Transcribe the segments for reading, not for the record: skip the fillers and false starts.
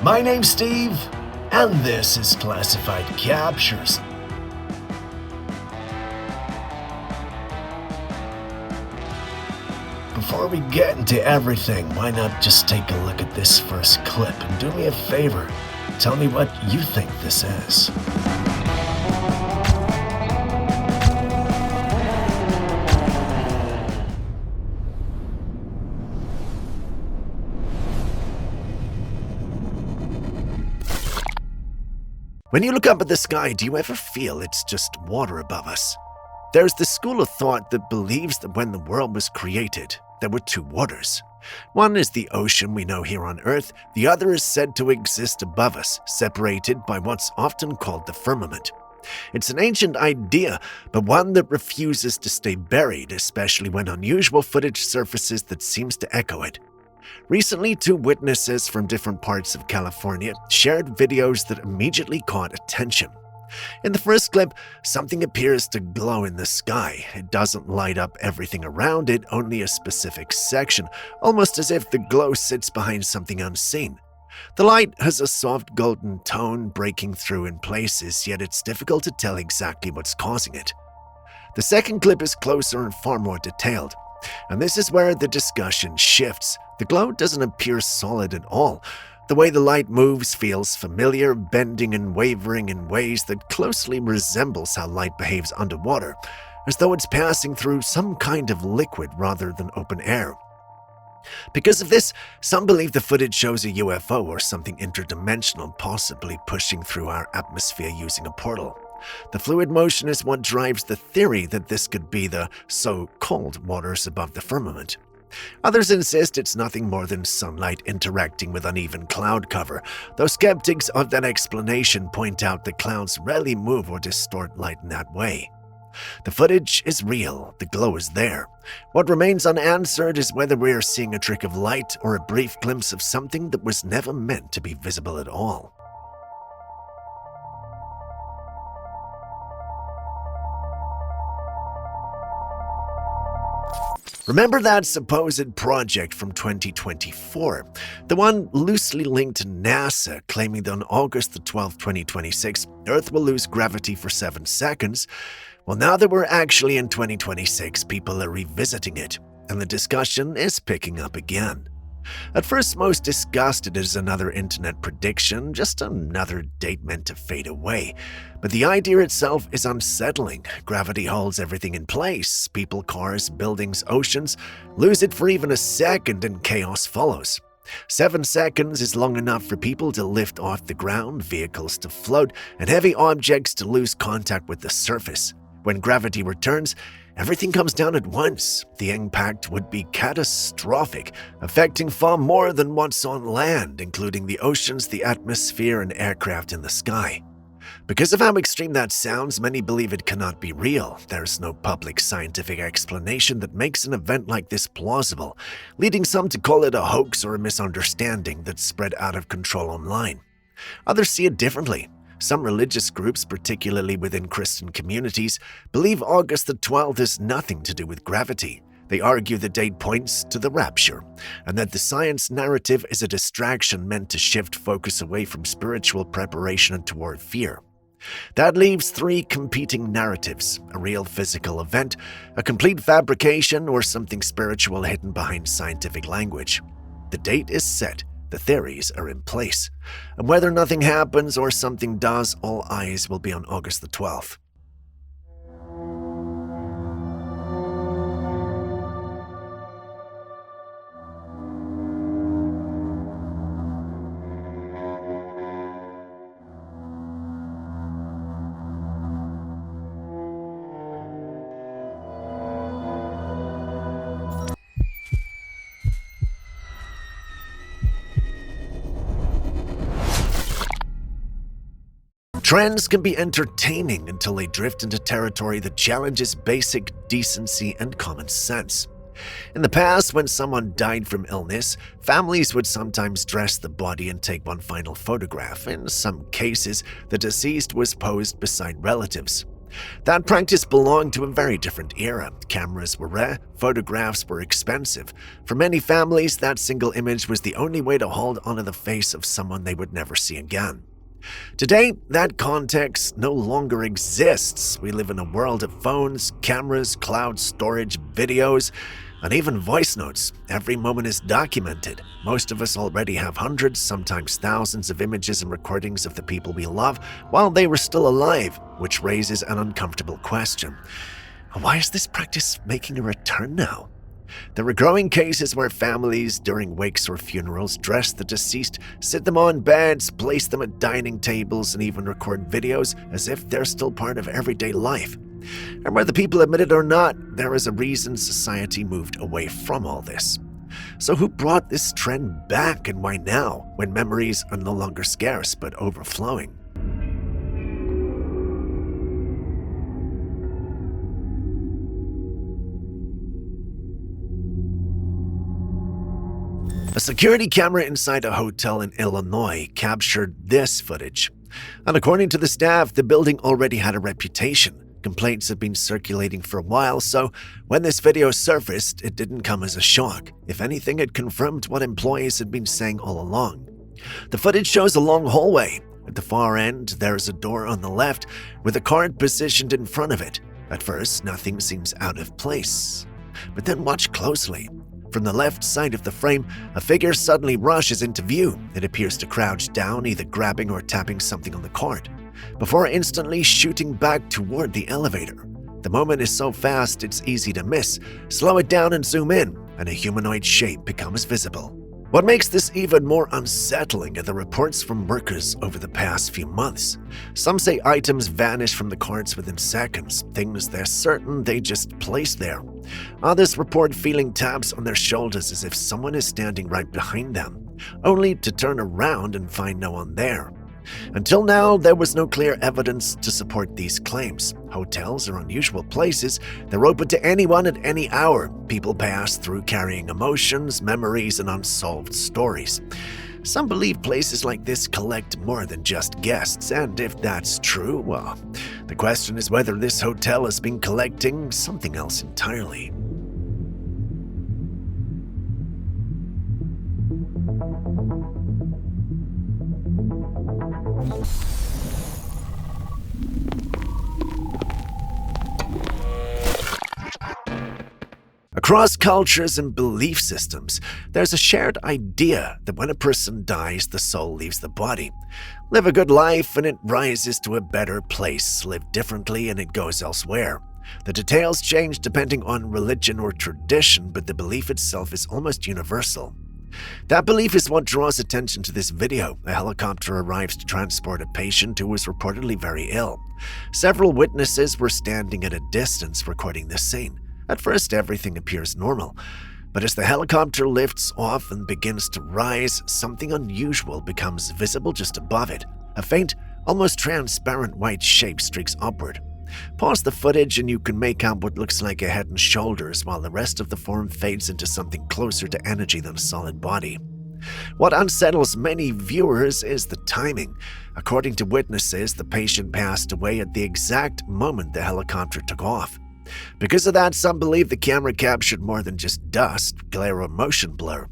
My name's Steve, and this is Classified Captures. Before we get into everything, why not just take a look at this first clip and do me a favor? Tell me what you think this is. When you look up at the sky, do you ever feel it's just water above us? There's the school of thought that believes that when the world was created, there were two waters. One is the ocean we know here on Earth, the other is said to exist above us, separated by what's often called the firmament. It's an ancient idea, but one that refuses to stay buried, especially when unusual footage surfaces that seems to echo it. Recently, two witnesses from different parts of California shared videos that immediately caught attention. In the first clip, something appears to glow in the sky. It doesn't light up everything around it, only a specific section, almost as if the glow sits behind something unseen. The light has a soft golden tone breaking through in places, yet it's difficult to tell exactly what's causing it. The second clip is closer and far more detailed, and this is where the discussion shifts. The glow doesn't appear solid at all. The way the light moves feels familiar, bending and wavering in ways that closely resembles how light behaves underwater, as though it's passing through some kind of liquid rather than open air. Because of this, some believe the footage shows a UFO or something interdimensional, possibly pushing through our atmosphere using a portal. The fluid motion is what drives the theory that this could be the so-called waters above the firmament. Others insist it's nothing more than sunlight interacting with uneven cloud cover, though skeptics of that explanation point out that clouds rarely move or distort light in that way. The footage is real, the glow is there. What remains unanswered is whether we are seeing a trick of light or a brief glimpse of something that was never meant to be visible at all. Remember that supposed project from 2024? The one loosely linked to NASA, claiming that on August the 12th, 2026, Earth will lose gravity for 7 seconds? Well, now that we're actually in 2026, people are revisiting it, and the discussion is picking up again. At first, most discussed it as another internet prediction, just another date meant to fade away. But the idea itself is unsettling. Gravity holds everything in place. People, cars, buildings, oceans. Lose it for even a second and chaos follows. 7 seconds is long enough for people to lift off the ground, vehicles to float, and heavy objects to lose contact with the surface. When gravity returns, everything comes down at once. The impact would be catastrophic, affecting far more than what's on land, including the oceans, the atmosphere, and aircraft in the sky. Because of how extreme that sounds, many believe it cannot be real. There's no public scientific explanation that makes an event like this plausible, leading some to call it a hoax or a misunderstanding that's spread out of control online. Others see it differently. Some religious groups, particularly within Christian communities, believe August the 12th has nothing to do with gravity. They argue the date points to the rapture, and that the science narrative is a distraction meant to shift focus away from spiritual preparation and toward fear. That leaves 3 competing narratives: a real physical event, a complete fabrication, or something spiritual hidden behind scientific language. The date is set. The theories are in place, and whether nothing happens or something does, all eyes will be on August the 12th. Trends can be entertaining until they drift into territory that challenges basic decency and common sense. In the past, when someone died from illness, families would sometimes dress the body and take one final photograph. In some cases, the deceased was posed beside relatives. That practice belonged to a very different era. Cameras were rare, photographs were expensive. For many families, that single image was the only way to hold onto the face of someone they would never see again. Today, that context no longer exists. We live in a world of phones, cameras, cloud storage, videos, and even voice notes. Every moment is documented. Most of us already have hundreds, sometimes thousands of images and recordings of the people we love while they were still alive, which raises an uncomfortable question. Why is this practice making a return now? There are growing cases where families, during wakes or funerals, dress the deceased, sit them on beds, place them at dining tables, and even record videos as if they're still part of everyday life. And whether people admit it or not, there is a reason society moved away from all this. So who brought this trend back, and why now, when memories are no longer scarce but overflowing? A security camera inside a hotel in Illinois captured this footage. And according to the staff, the building already had a reputation. Complaints had been circulating for a while, so when this video surfaced, it didn't come as a shock. If anything, it confirmed what employees had been saying all along. The footage shows a long hallway. At the far end, there is a door on the left with a card positioned in front of it. At first, nothing seems out of place. But then watch closely. From the left side of the frame, a figure suddenly rushes into view. It appears to crouch down, either grabbing or tapping something on the card, before instantly shooting back toward the elevator. The moment is so fast it's easy to miss. Slow it down and zoom in, and a humanoid shape becomes visible. What makes this even more unsettling are the reports from workers over the past few months. Some say items vanish from the cards within seconds, things they're certain they just placed there. Others report feeling taps on their shoulders as if someone is standing right behind them, only to turn around and find no one there. Until now, there was no clear evidence to support these claims. Hotels are unusual places. They're open to anyone at any hour. People pass through carrying emotions, memories, and unsolved stories. Some believe places like this collect more than just guests, and if that's true, well, the question is whether this hotel has been collecting something else entirely. Across cultures and belief systems, there's a shared idea that when a person dies, the soul leaves the body. Live a good life and it rises to a better place. Live differently and it goes elsewhere. The details change depending on religion or tradition, but the belief itself is almost universal. That belief is what draws attention to this video. A helicopter arrives to transport a patient who was reportedly very ill. Several witnesses were standing at a distance recording this scene. At first, everything appears normal, but as the helicopter lifts off and begins to rise, something unusual becomes visible just above it. A faint, almost transparent white shape streaks upward. Pause the footage and you can make out what looks like a head and shoulders, while the rest of the form fades into something closer to energy than a solid body. What unsettles many viewers is the timing. According to witnesses, the patient passed away at the exact moment the helicopter took off. Because of that, some believe the camera captured more than just dust, glare, or motion blur.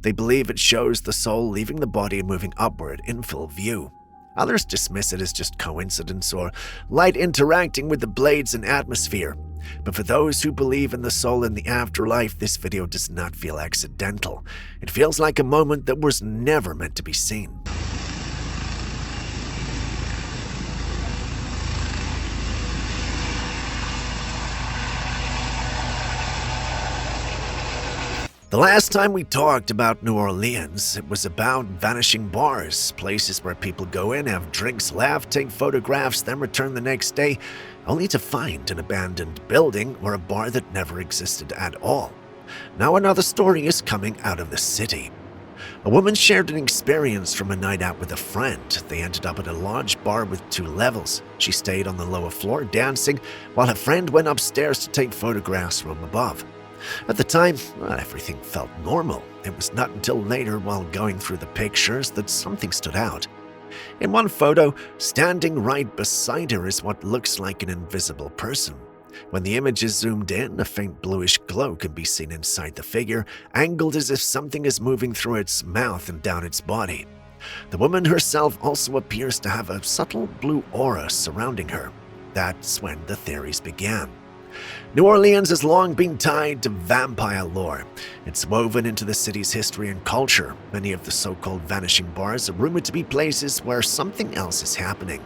They believe it shows the soul leaving the body and moving upward in full view. Others dismiss it as just coincidence or light interacting with the blades and atmosphere. But for those who believe in the soul in the afterlife, this video does not feel accidental. It feels like a moment that was never meant to be seen. The last time we talked about New Orleans, it was about vanishing bars, places where people go in, have drinks, laugh, take photographs, then return the next day, only to find an abandoned building or a bar that never existed at all. Now another story is coming out of the city. A woman shared an experience from a night out with a friend. They ended up at a large bar with 2 levels. She stayed on the lower floor dancing, while her friend went upstairs to take photographs from above. At the time, everything felt normal. It was not until later, while going through the pictures, that something stood out. In one photo, standing right beside her is what looks like an invisible person. When the image is zoomed in, a faint bluish glow can be seen inside the figure, angled as if something is moving through its mouth and down its body. The woman herself also appears to have a subtle blue aura surrounding her. That's when the theories began. New Orleans has long been tied to vampire lore. It's woven into the city's history and culture. Many of the so-called vanishing bars are rumored to be places where something else is happening.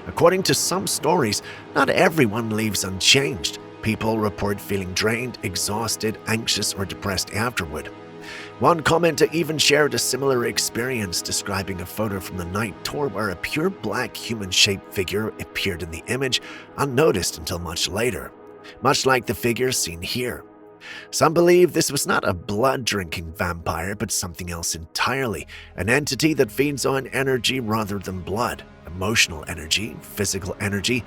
According to some stories, not everyone leaves unchanged. People report feeling drained, exhausted, anxious, or depressed afterward. One commenter even shared a similar experience, describing a photo from the night tour where a pure black human-shaped figure appeared in the image, unnoticed until much later. Much like the figure seen here. Some believe this was not a blood-drinking vampire, but something else entirely, an entity that feeds on energy rather than blood, emotional energy, physical energy,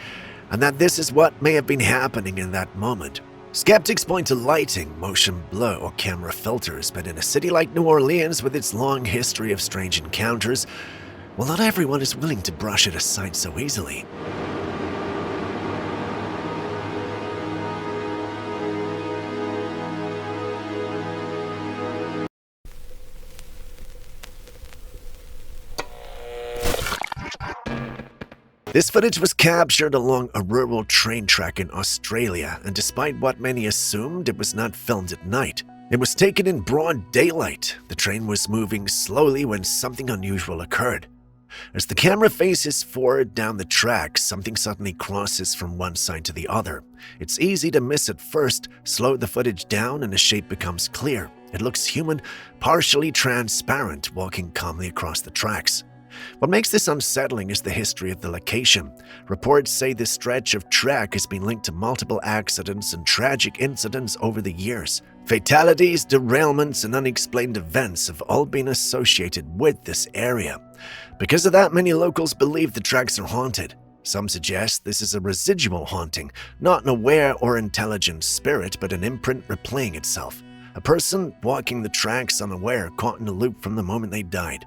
and that this is what may have been happening in that moment. Skeptics point to lighting, motion blur, or camera filters, but in a city like New Orleans with its long history of strange encounters, well, not everyone is willing to brush it aside so easily. This footage was captured along a rural train track in Australia, and despite what many assumed, it was not filmed at night. It was taken in broad daylight. The train was moving slowly when something unusual occurred. As the camera faces forward down the track, something suddenly crosses from one side to the other. It's easy to miss at first. Slow the footage down and the shape becomes clear. It looks human, partially transparent, walking calmly across the tracks. What makes this unsettling is the history of the location. Reports say this stretch of track has been linked to multiple accidents and tragic incidents over the years. Fatalities, derailments, and unexplained events have all been associated with this area. Because of that, many locals believe the tracks are haunted. Some suggest this is a residual haunting, not an aware or intelligent spirit, but an imprint replaying itself. A person walking the tracks unaware, caught in a loop from the moment they died.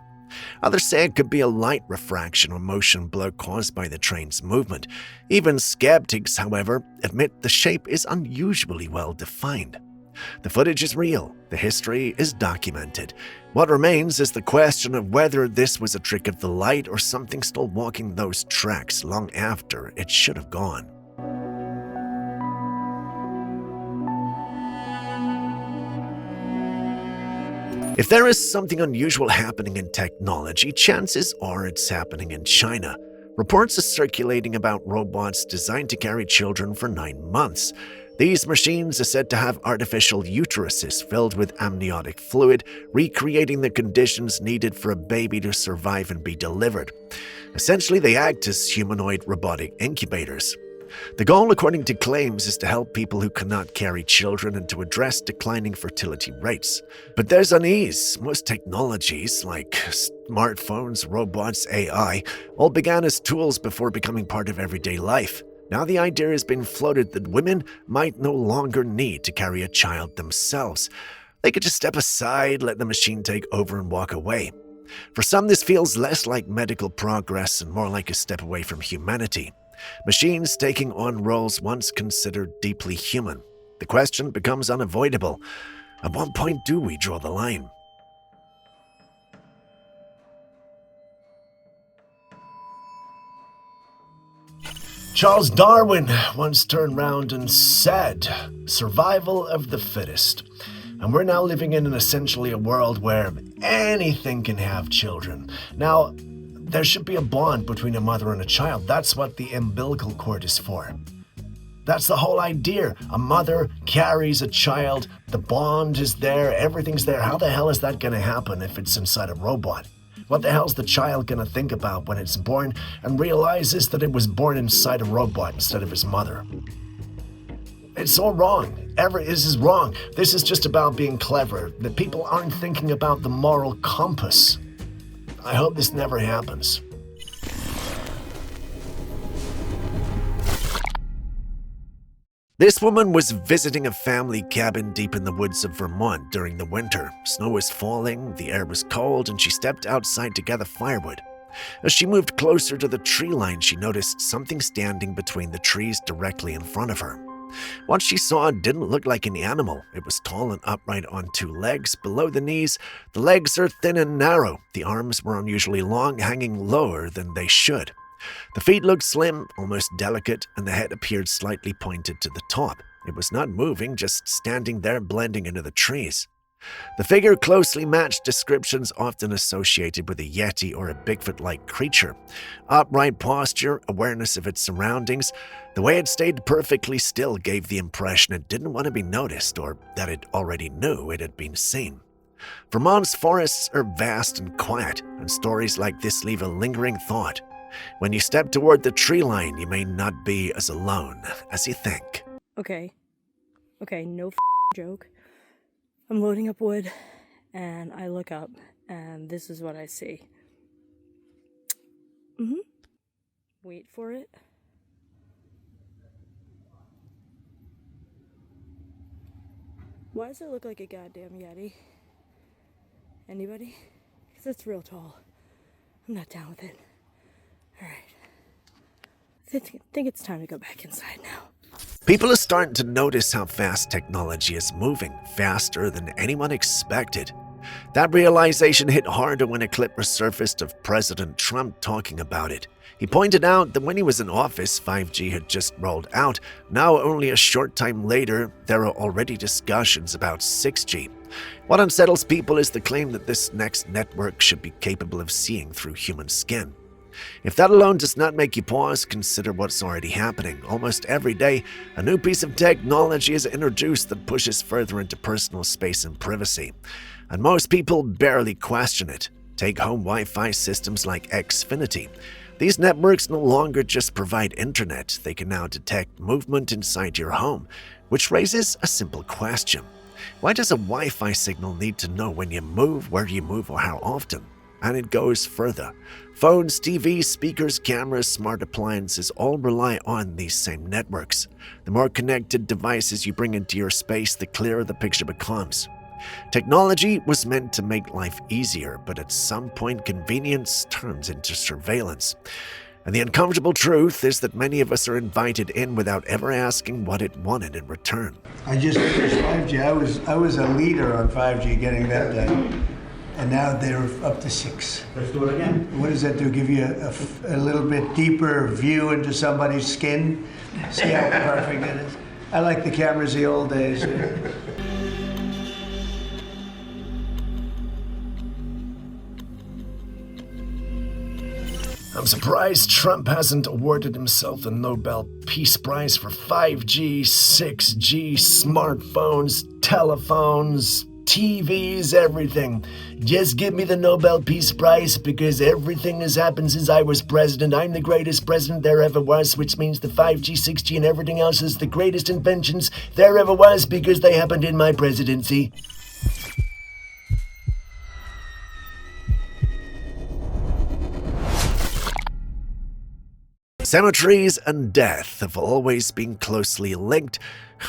Others say it could be a light refraction or motion blur caused by the train's movement. Even skeptics, however, admit the shape is unusually well defined. The footage is real. The history is documented. What remains is the question of whether this was a trick of the light or something still walking those tracks long after it should have gone. If there is something unusual happening in technology, chances are it's happening in China. Reports are circulating about robots designed to carry children for 9 months. These machines are said to have artificial uteruses filled with amniotic fluid, recreating the conditions needed for a baby to survive and be delivered. Essentially, they act as humanoid robotic incubators. The goal, according to claims, is to help people who cannot carry children and to address declining fertility rates. But there's unease. Most technologies, like smartphones, robots, AI, all began as tools before becoming part of everyday life. Now the idea has been floated that women might no longer need to carry a child themselves. They could just step aside, let the machine take over, and walk away. For some, this feels less like medical progress and more like a step away from humanity. Machines taking on roles once considered deeply human. The question becomes unavoidable. At what point do we draw the line? Charles Darwin once turned round and said, "Survival of the fittest." And we're now living in essentially a world where anything can have children. Now, there should be a bond between a mother and a child. That's what the umbilical cord is for. That's the whole idea. A mother carries a child, the bond is there, everything's there. How the hell is that going to happen if it's inside a robot? What the hell's the child going to think about when it's born and realizes that it was born inside a robot instead of his mother? It's all wrong. This is wrong. This is just about being clever. The people aren't thinking about the moral compass. I hope this never happens. This woman was visiting a family cabin deep in the woods of Vermont during the winter. Snow was falling, the air was cold, and she stepped outside to gather firewood. As she moved closer to the tree line, she noticed something standing between the trees directly in front of her. What she saw didn't look like an animal. It was tall and upright on two legs below the knees. The legs are thin and narrow. The arms were unusually long, hanging lower than they should. The feet looked slim, almost delicate, and the head appeared slightly pointed to the top. It was not moving, just standing there blending into the trees. The figure closely matched descriptions often associated with a yeti or a Bigfoot-like creature. Upright posture, awareness of its surroundings, the way it stayed perfectly still gave the impression it didn't want to be noticed or that it already knew it had been seen. Vermont's forests are vast and quiet, and stories like this leave a lingering thought. When you step toward the tree line, you may not be as alone as you think. Okay, no joke. I'm loading up wood, and I look up, and this is what I see. Wait for it. Why does it look like a goddamn yeti? Anybody? Because it's real tall. I'm not down with it. Alright. I think it's time to go back inside now. People are starting to notice how fast technology is moving, faster than anyone expected. That realization hit harder when a clip resurfaced of President Trump talking about it. He pointed out that when he was in office, 5G had just rolled out. Now, only a short time later, there are already discussions about 6G. What unsettles people is the claim that this next network should be capable of seeing through human skin. If that alone does not make you pause, consider what's already happening. Almost every day, a new piece of technology is introduced that pushes further into personal space and privacy. And most people barely question it. Take home Wi-Fi systems like Xfinity. These networks no longer just provide internet, they can now detect movement inside your home, which raises a simple question. Why does a Wi-Fi signal need to know when you move, where you move, or how often? And it goes further. Phones, TVs, speakers, cameras, smart appliances all rely on these same networks. The more connected devices you bring into your space, the clearer the picture becomes. Technology was meant to make life easier, but at some point convenience turns into surveillance. And the uncomfortable truth is that many of us are invited in without ever asking what it wanted in return. I just finished 5G. I was a leader on 5G getting that done. And now they're up to 6. Let's do it again. What does that do? Give you a little bit deeper view into somebody's skin? See how perfect it is? I like the cameras the old days. I'm surprised Trump hasn't awarded himself the Nobel Peace Prize for 5G, 6G, smartphones, telephones, TVs, everything. Just give me the Nobel Peace Prize because everything has happened since I was president. I'm the greatest president there ever was, which means the 5G, 6G, and everything else is the greatest inventions there ever was because they happened in my presidency. Cemeteries and death have always been closely linked.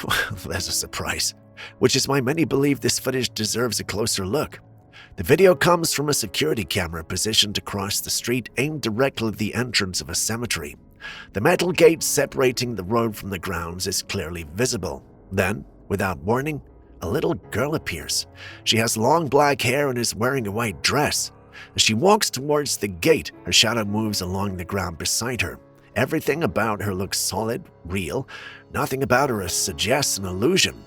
Well, there's a surprise, which is why many believe this footage deserves a closer look. The video comes from a security camera positioned across the street aimed directly at the entrance of a cemetery. The metal gate separating the road from the grounds is clearly visible. Then, without warning, a little girl appears. She has long black hair and is wearing a white dress. As she walks towards the gate, her shadow moves along the ground beside her. Everything about her looks solid, real. Nothing about her suggests an illusion.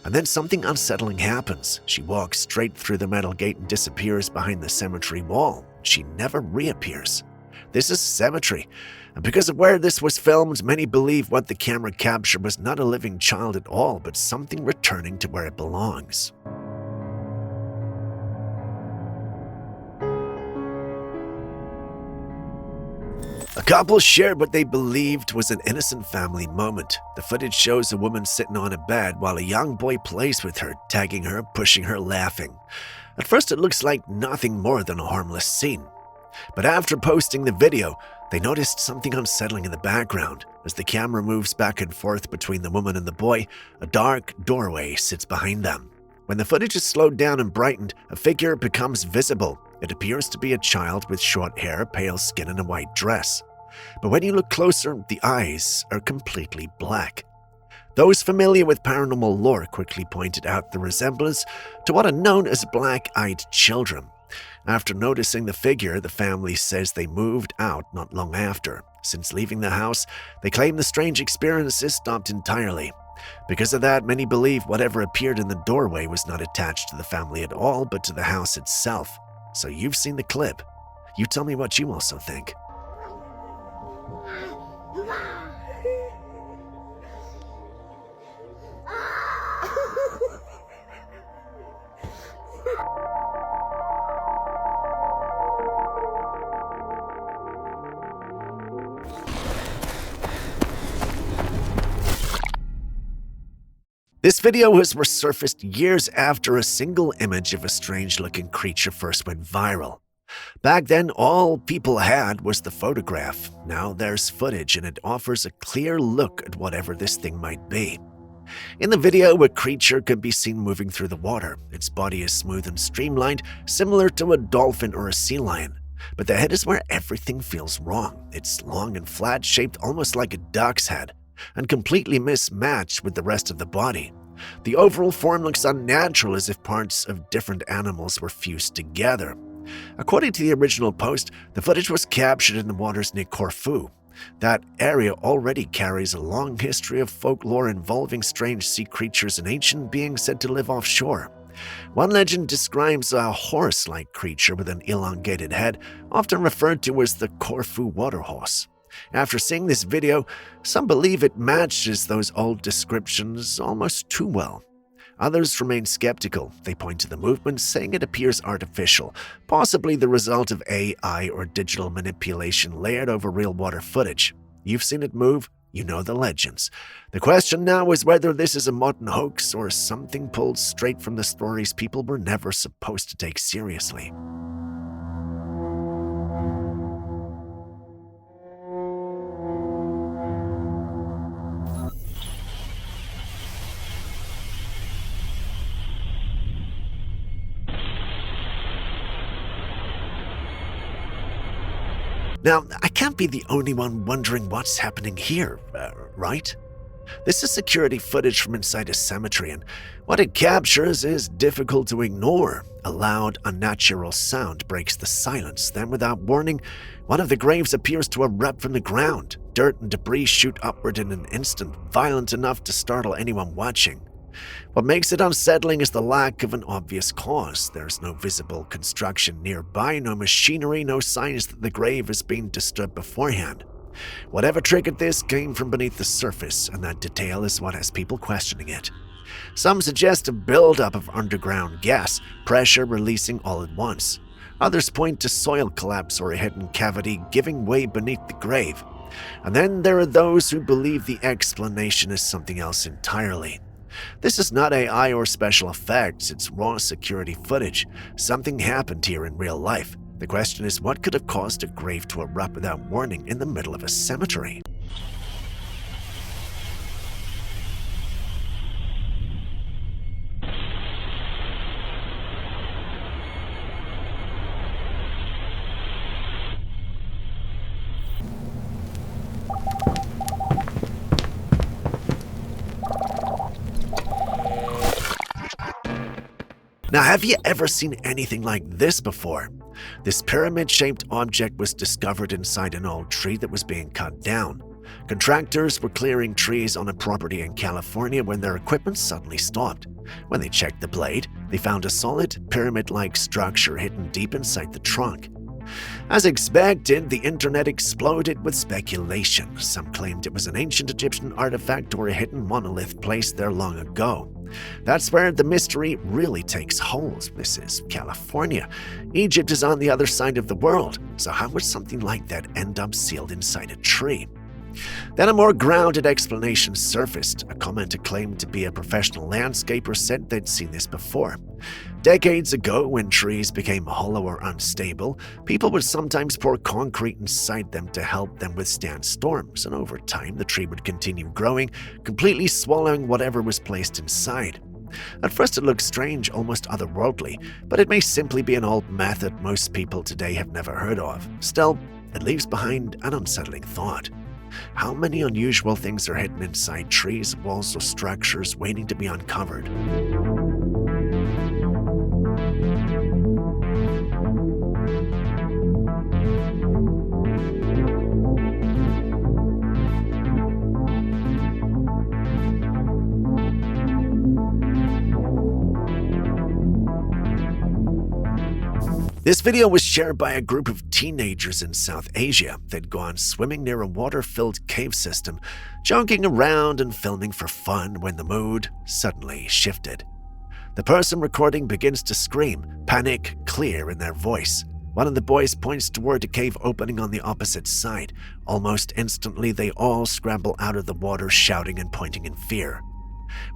And then something unsettling happens. She walks straight through the metal gate and disappears behind the cemetery wall. She never reappears. This is a cemetery, and because of where this was filmed, many believe what the camera captured was not a living child at all, but something returning to where it belongs. A couple shared what they believed was an innocent family moment. The footage shows a woman sitting on a bed while a young boy plays with her, tagging her, pushing her, laughing. At first it looks like nothing more than a harmless scene. But after posting the video, they noticed something unsettling in the background. As the camera moves back and forth between the woman and the boy, a dark doorway sits behind them. When the footage is slowed down and brightened, a figure becomes visible. It appears to be a child with short hair, pale skin, and a white dress. But when you look closer, the eyes are completely black. Those familiar with paranormal lore quickly pointed out the resemblance to what are known as black-eyed children. After noticing the figure, the family says they moved out not long after. Since leaving the house, they claim the strange experiences stopped entirely. Because of that, many believe whatever appeared in the doorway was not attached to the family at all, but to the house itself. So you've seen the clip. You tell me what you also think. This video was resurfaced years after a single image of a strange-looking creature first went viral. Back then, all people had was the photograph. Now there's footage, and it offers a clear look at whatever this thing might be. In the video, a creature can be seen moving through the water. Its body is smooth and streamlined, similar to a dolphin or a sea lion. But the head is where everything feels wrong. It's long and flat-shaped, almost like a duck's head, and completely mismatched with the rest of the body. The overall form looks unnatural, as if parts of different animals were fused together. According to the original post, the footage was captured in the waters near Corfu. That area already carries a long history of folklore involving strange sea creatures and ancient beings said to live offshore. One legend describes a horse-like creature with an elongated head, often referred to as the Corfu water horse. After seeing this video, some believe it matches those old descriptions almost too well. Others remain skeptical. They point to the movement, saying it appears artificial, possibly the result of AI or digital manipulation layered over real water footage. You've seen it move, you know the legends. The question now is whether this is a modern hoax or something pulled straight from the stories people were never supposed to take seriously. Now, I can't be the only one wondering what's happening here, right? This is security footage from inside a cemetery, and what it captures is difficult to ignore. A loud, unnatural sound breaks the silence. Then, without warning, one of the graves appears to erupt from the ground. Dirt and debris shoot upward in an instant, violent enough to startle anyone watching. What makes it unsettling is the lack of an obvious cause. There's no visible construction nearby, no machinery, no signs that the grave has been disturbed beforehand. Whatever triggered this came from beneath the surface, and that detail is what has people questioning it. Some suggest a buildup of underground gas, pressure releasing all at once. Others point to soil collapse or a hidden cavity giving way beneath the grave. And then there are those who believe the explanation is something else entirely. This is not AI or special effects, it's raw security footage. Something happened here in real life. The question is, what could have caused a grave to erupt without warning in the middle of a cemetery? Now, have you ever seen anything like this before? This pyramid-shaped object was discovered inside an old tree that was being cut down. Contractors were clearing trees on a property in California when their equipment suddenly stopped. When they checked the blade, they found a solid, pyramid-like structure hidden deep inside the trunk. As expected, the internet exploded with speculation. Some claimed it was an ancient Egyptian artifact or a hidden monolith placed there long ago. That's where the mystery really takes hold. This is California. Egypt is on the other side of the world, so how would something like that end up sealed inside a tree? Then a more grounded explanation surfaced. A commenter claimed to be a professional landscaper said they'd seen this before. Decades ago, when trees became hollow or unstable, people would sometimes pour concrete inside them to help them withstand storms, and over time the tree would continue growing, completely swallowing whatever was placed inside. At first it looks strange, almost otherworldly, but it may simply be an old method most people today have never heard of. Still, it leaves behind an unsettling thought. How many unusual things are hidden inside trees, walls, or structures waiting to be uncovered? This video was shared by a group of teenagers in South Asia. They'd gone swimming near a water-filled cave system, joking around and filming for fun when the mood suddenly shifted. The person recording begins to scream, panic clear in their voice. One of the boys points toward a cave opening on the opposite side. Almost instantly, they all scramble out of the water, shouting and pointing in fear.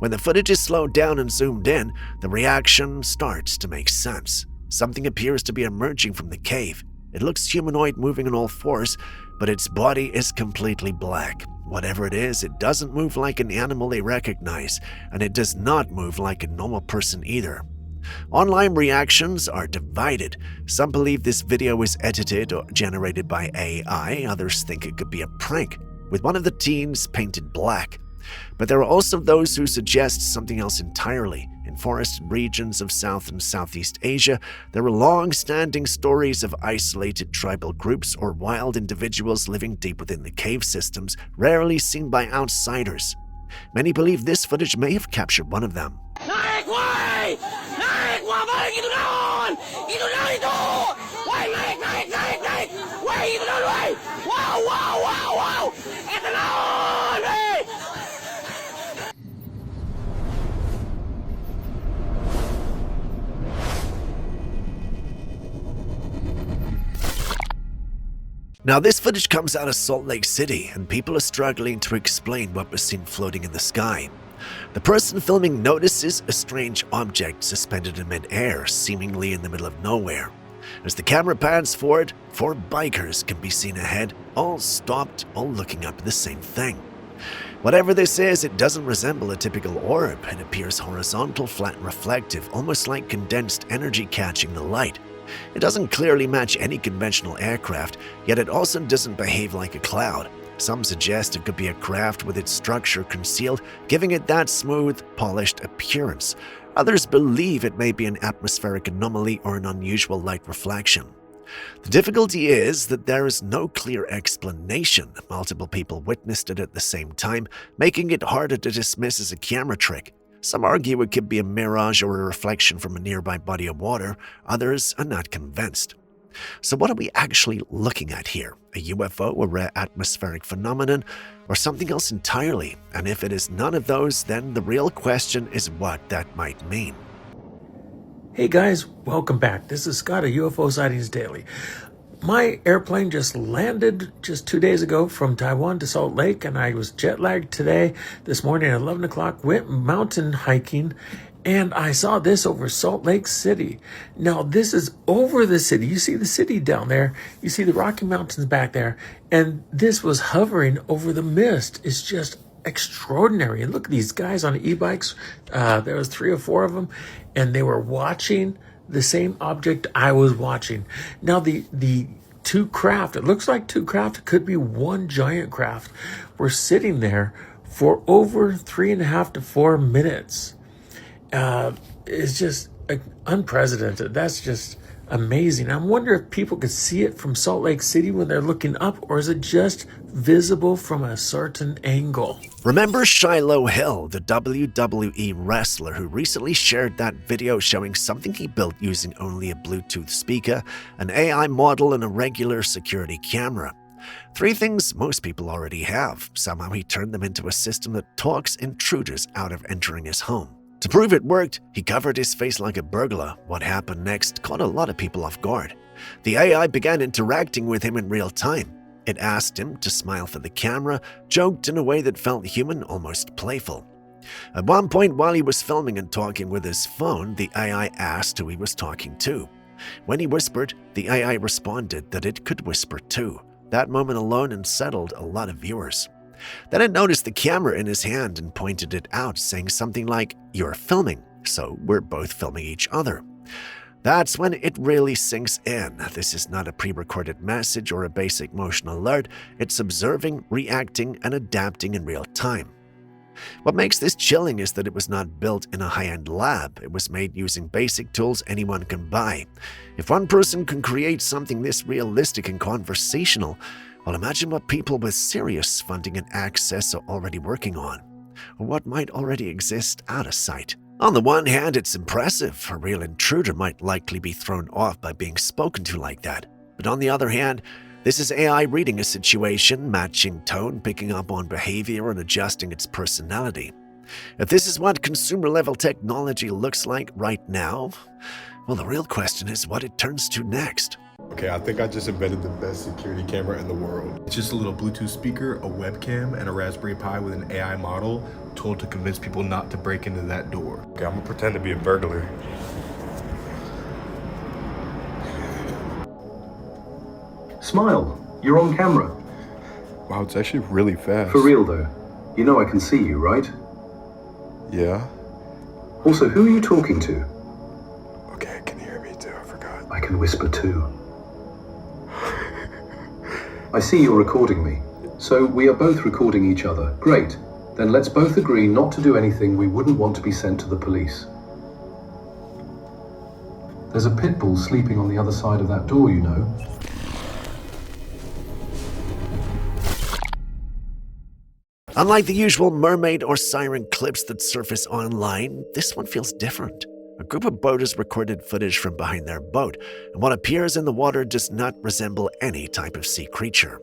When the footage is slowed down and zoomed in, the reaction starts to make sense. Something appears to be emerging from the cave. It looks humanoid, moving on all fours, but its body is completely black. Whatever it is, it doesn't move like an animal they recognize, and it does not move like a normal person either. Online reactions are divided. Some believe this video is edited or generated by AI, others think it could be a prank, with one of the teens painted black. But there are also those who suggest something else entirely. In forested regions of South and Southeast Asia, there are long-standing stories of isolated tribal groups or wild individuals living deep within the cave systems, rarely seen by outsiders. Many believe this footage may have captured one of them. Naik, woy! Naik, wah, balik itu naon! Itu naon itu! Woy, naik! Woy, itu naon, woy! Wow! Itu naon, woy! Now, this footage comes out of Salt Lake City, and people are struggling to explain what was seen floating in the sky. The person filming notices a strange object suspended in midair, seemingly in the middle of nowhere. As the camera pans forward, 4 bikers can be seen ahead, all stopped, all looking up at the same thing. Whatever this is, it doesn't resemble a typical orb. It appears horizontal, flat, and reflective, almost like condensed energy catching the light. It doesn't clearly match any conventional aircraft, yet it also doesn't behave like a cloud. Some suggest it could be a craft with its structure concealed, giving it that smooth, polished appearance. Others believe it may be an atmospheric anomaly or an unusual light reflection. The difficulty is that there is no clear explanation. Multiple people witnessed it at the same time, making it harder to dismiss as a camera trick. Some argue it could be a mirage or a reflection from a nearby body of water. Others are not convinced. So what are we actually looking at here? A UFO, a rare atmospheric phenomenon, or something else entirely? And if it is none of those, then the real question is what that might mean. Hey guys, welcome back. This is Scott of UFO Sightings Daily. My airplane just landed just 2 days ago from Taiwan to Salt Lake, and I was jet lagged today. This morning at 11 o'clock, went mountain hiking, and I saw this over Salt Lake City. Now, this is over the city. You see the city down there. You see the Rocky Mountains back there, and this was hovering over the mist. It's just extraordinary. And look at these guys on e-bikes. There was 3 or 4 of them, and they were watching the same object I was watching. Now, the 2 craft, it looks like 2 craft, it could be one giant craft, were sitting there for over 3.5 to 4 minutes. It's just unprecedented. That's just amazing. I wonder if people could see it from Salt Lake City when they're looking up, or is it just visible from a certain angle? Remember Shiloh Hill, the WWE wrestler who recently shared that video showing something he built using only a Bluetooth speaker, an AI model, and a regular security camera? 3 things most people already have. Somehow he turned them into a system that talks intruders out of entering his home. To prove it worked, he covered his face like a burglar. What happened next caught a lot of people off guard. The AI began interacting with him in real time. It asked him to smile for the camera, joked in a way that felt human, almost playful. At one point, while he was filming and talking with his phone, the AI asked who he was talking to. When he whispered, the AI responded that it could whisper too. That moment alone unsettled a lot of viewers. Then it noticed the camera in his hand and pointed it out, saying something like, "You're filming, so we're both filming each other." That's when it really sinks in. This is not a pre-recorded message or a basic motion alert. It's observing, reacting, and adapting in real time. What makes this chilling is that it was not built in a high-end lab. It was made using basic tools anyone can buy. If one person can create something this realistic and conversational, well, imagine what people with serious funding and access are already working on, or what might already exist out of sight. On the one hand, it's impressive. A real intruder might likely be thrown off by being spoken to like that. But on the other hand, this is AI reading a situation, matching tone, picking up on behavior, and adjusting its personality. If this is what consumer-level technology looks like right now, well, the real question is what it turns to next. Okay, I think I just invented the best security camera in the world. It's just a little Bluetooth speaker, a webcam, and a Raspberry Pi with an AI model told to convince people not to break into that door. Okay, I'm gonna pretend to be a burglar. Smile, you're on camera. Wow, it's actually really fast. For real though, you know I can see you, right? Yeah? Also, who are you talking to? Okay, can you hear me too? I forgot. I can whisper too. I see you're recording me, so we are both recording each other. Great. Then let's both agree not to do anything we wouldn't want to be sent to the police. There's a pit bull sleeping on the other side of that door, you know. Unlike the usual mermaid or siren clips that surface online, this one feels different. A group of boaters recorded footage from behind their boat, and what appears in the water does not resemble any type of sea creature.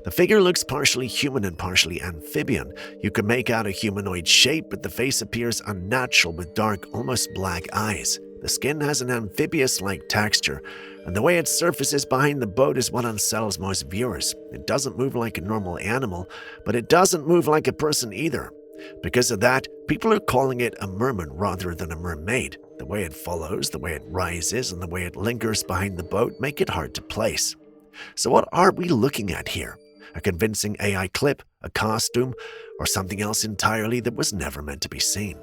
The figure looks partially human and partially amphibian. You can make out a humanoid shape, but the face appears unnatural with dark, almost black eyes. The skin has an amphibious-like texture, and the way it surfaces behind the boat is what unsettles most viewers. It doesn't move like a normal animal, but it doesn't move like a person either. Because of that, people are calling it a merman rather than a mermaid. The way it follows, the way it rises, and the way it lingers behind the boat make it hard to place. So what are we looking at here? A convincing AI clip, a costume, or something else entirely that was never meant to be seen?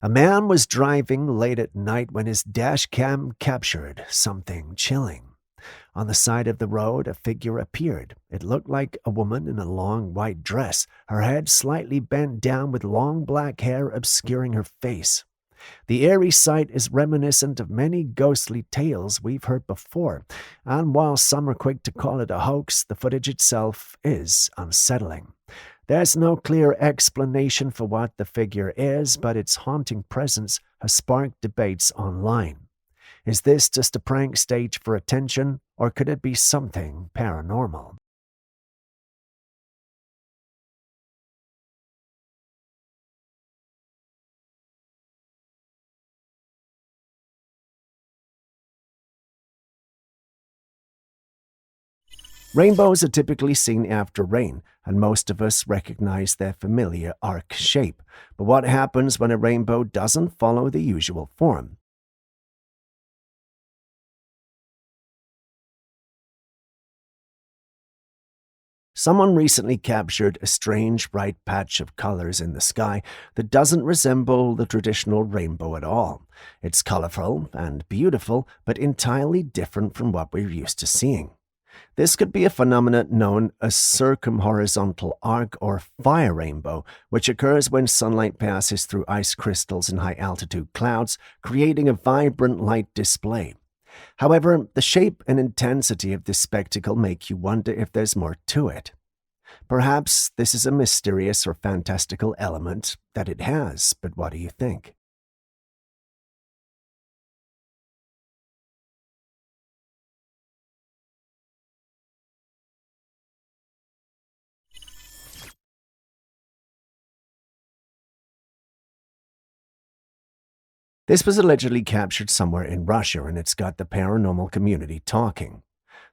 A man was driving late at night when his dash cam captured something chilling. On the side of the road, a figure appeared. It looked like a woman in a long white dress, her head slightly bent down with long black hair obscuring her face. The eerie sight is reminiscent of many ghostly tales we've heard before, and while some are quick to call it a hoax, the footage itself is unsettling. There's no clear explanation for what the figure is, but its haunting presence has sparked debates online. Is this just a prank staged for attention, or could it be something paranormal? Rainbows are typically seen after rain, and most of us recognize their familiar arc shape. But what happens when a rainbow doesn't follow the usual form? Someone recently captured a strange bright patch of colors in the sky that doesn't resemble the traditional rainbow at all. It's colorful and beautiful, but entirely different from what we're used to seeing. This could be a phenomenon known as circumhorizontal arc or fire rainbow, which occurs when sunlight passes through ice crystals in high-altitude clouds, creating a vibrant light display. However, the shape and intensity of this spectacle make you wonder if there's more to it. Perhaps this is a mysterious or fantastical element that it has, but what do you think? This was allegedly captured somewhere in Russia, and it's got the paranormal community talking.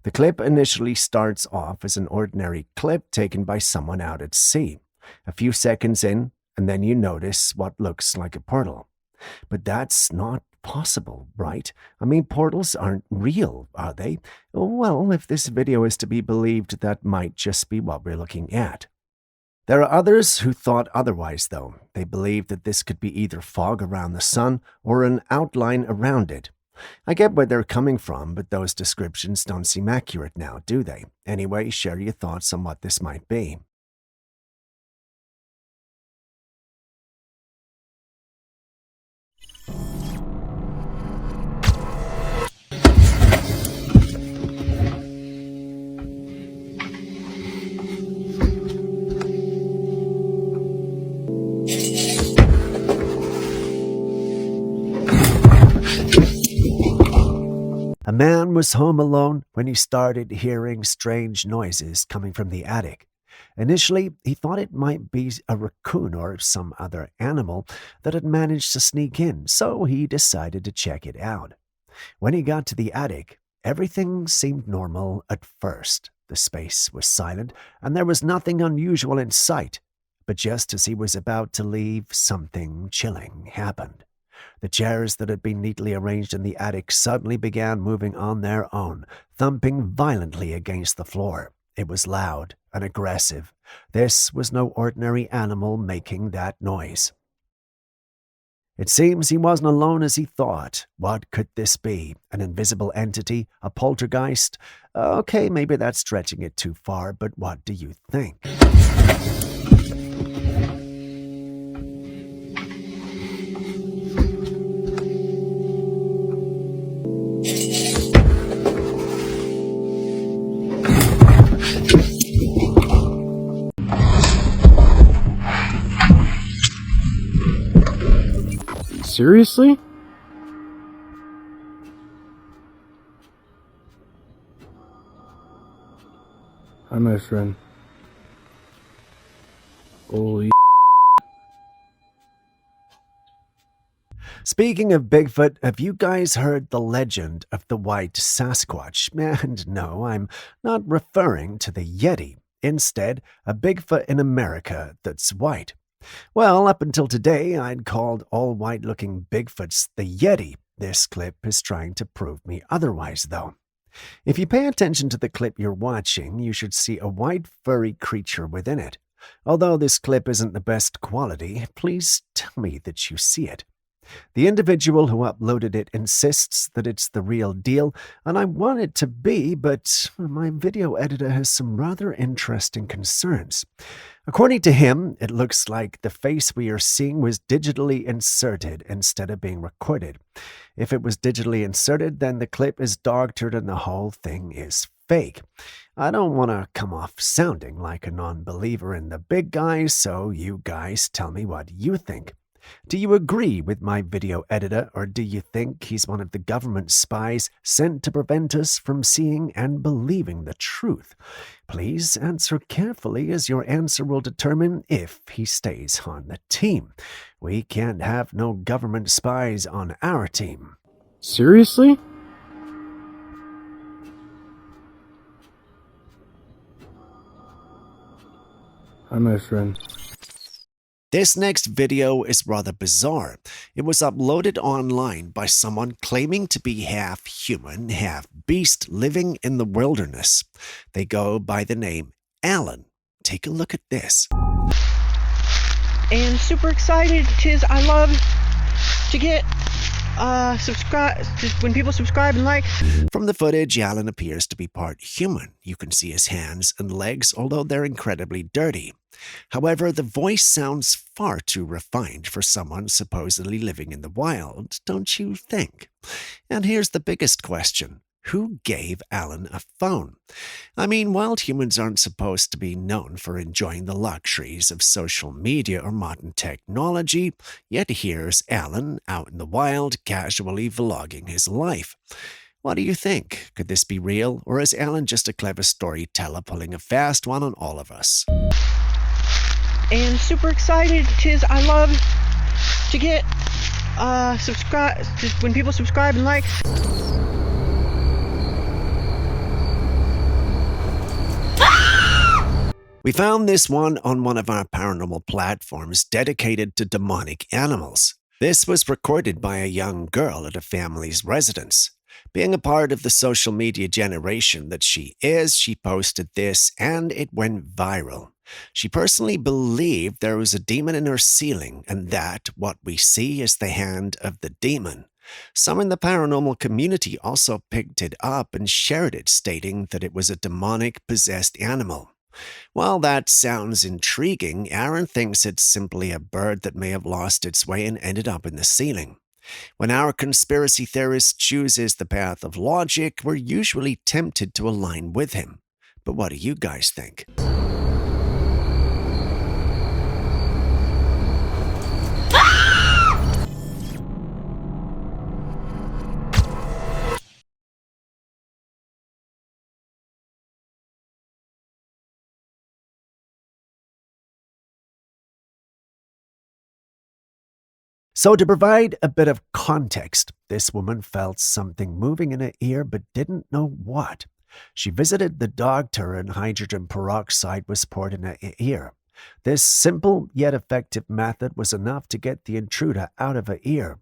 The clip initially starts off as an ordinary clip taken by someone out at sea. A few seconds in, and then you notice what looks like a portal. But that's not possible, right? I mean, portals aren't real, are they? Well, if this video is to be believed, that might just be what we're looking at. There are others who thought otherwise, though. They believed that this could be either fog around the sun or an outline around it. I get where they're coming from, but those descriptions don't seem accurate now, do they? Anyway, share your thoughts on what this might be. A man was home alone when he started hearing strange noises coming from the attic. Initially, he thought it might be a raccoon or some other animal that had managed to sneak in, so he decided to check it out. When he got to the attic, everything seemed normal at first. The space was silent, and there was nothing unusual in sight. But just as he was about to leave, something chilling happened. The chairs that had been neatly arranged in the attic suddenly began moving on their own, thumping violently against the floor. It was loud and aggressive. This was no ordinary animal making that noise. It seems he wasn't alone as he thought. What could this be? An invisible entity? A poltergeist? Okay, maybe that's stretching it too far, but what do you think? Seriously? Hi, my friend. Holy. Speaking of Bigfoot, have you guys heard the legend of the white Sasquatch? And no, I'm not referring to the Yeti. Instead, a Bigfoot in America that's white. Well, up until today, I'd called all white-looking Bigfoots the Yeti. This clip is trying to prove me otherwise, though. If you pay attention to the clip you're watching, you should see a white furry creature within it. Although this clip isn't the best quality, please tell me that you see it. The individual who uploaded it insists that it's the real deal, and I want it to be, but my video editor has some rather interesting concerns. According to him, it looks like the face we are seeing was digitally inserted instead of being recorded. If it was digitally inserted, then the clip is doctored and the whole thing is fake. I don't want to come off sounding like a non-believer in the big guys, so you guys tell me what you think. Do you agree with my video editor, or do you think he's one of the government spies sent to prevent us from seeing and believing the truth? Please answer carefully, as your answer will determine if he stays on the team. We can't have no government spies on our team. Seriously? Hi, my friend. This next video is rather bizarre. It was uploaded online by someone claiming to be half human, half beast living in the wilderness. They go by the name Alan. Take a look at this. And super excited because I love to get subscribe when people subscribe and like. From the footage, Alan appears to be part human. You can see his hands and legs, although they're incredibly dirty. However, the voice sounds far too refined for someone supposedly living in the wild, don't you think? And here's the biggest question. Who gave Alan a phone? I mean, wild humans aren't supposed to be known for enjoying the luxuries of social media or modern technology, yet here's Alan out in the wild casually vlogging his life. What do you think? Could this be real, or is Alan just a clever storyteller pulling a fast one on all of us? And super excited because I love to get subscribe, just when people subscribe and like. We found this one on one of our paranormal platforms dedicated to demonic animals. This was recorded by a young girl at a family's residence. Being a part of the social media generation that she is, she posted this and it went viral. She personally believed there was a demon in her ceiling and that what we see is the hand of the demon. Some in the paranormal community also picked it up and shared it, stating that it was a demonic possessed animal. While that sounds intriguing, Aaron thinks it's simply a bird that may have lost its way and ended up in the ceiling. When our conspiracy theorist chooses the path of logic, we're usually tempted to align with him. But what do you guys think? So, to provide a bit of context, this woman felt something moving in her ear but didn't know what. She visited the doctor and hydrogen peroxide was poured in her ear. This simple yet effective method was enough to get the intruder out of her ear.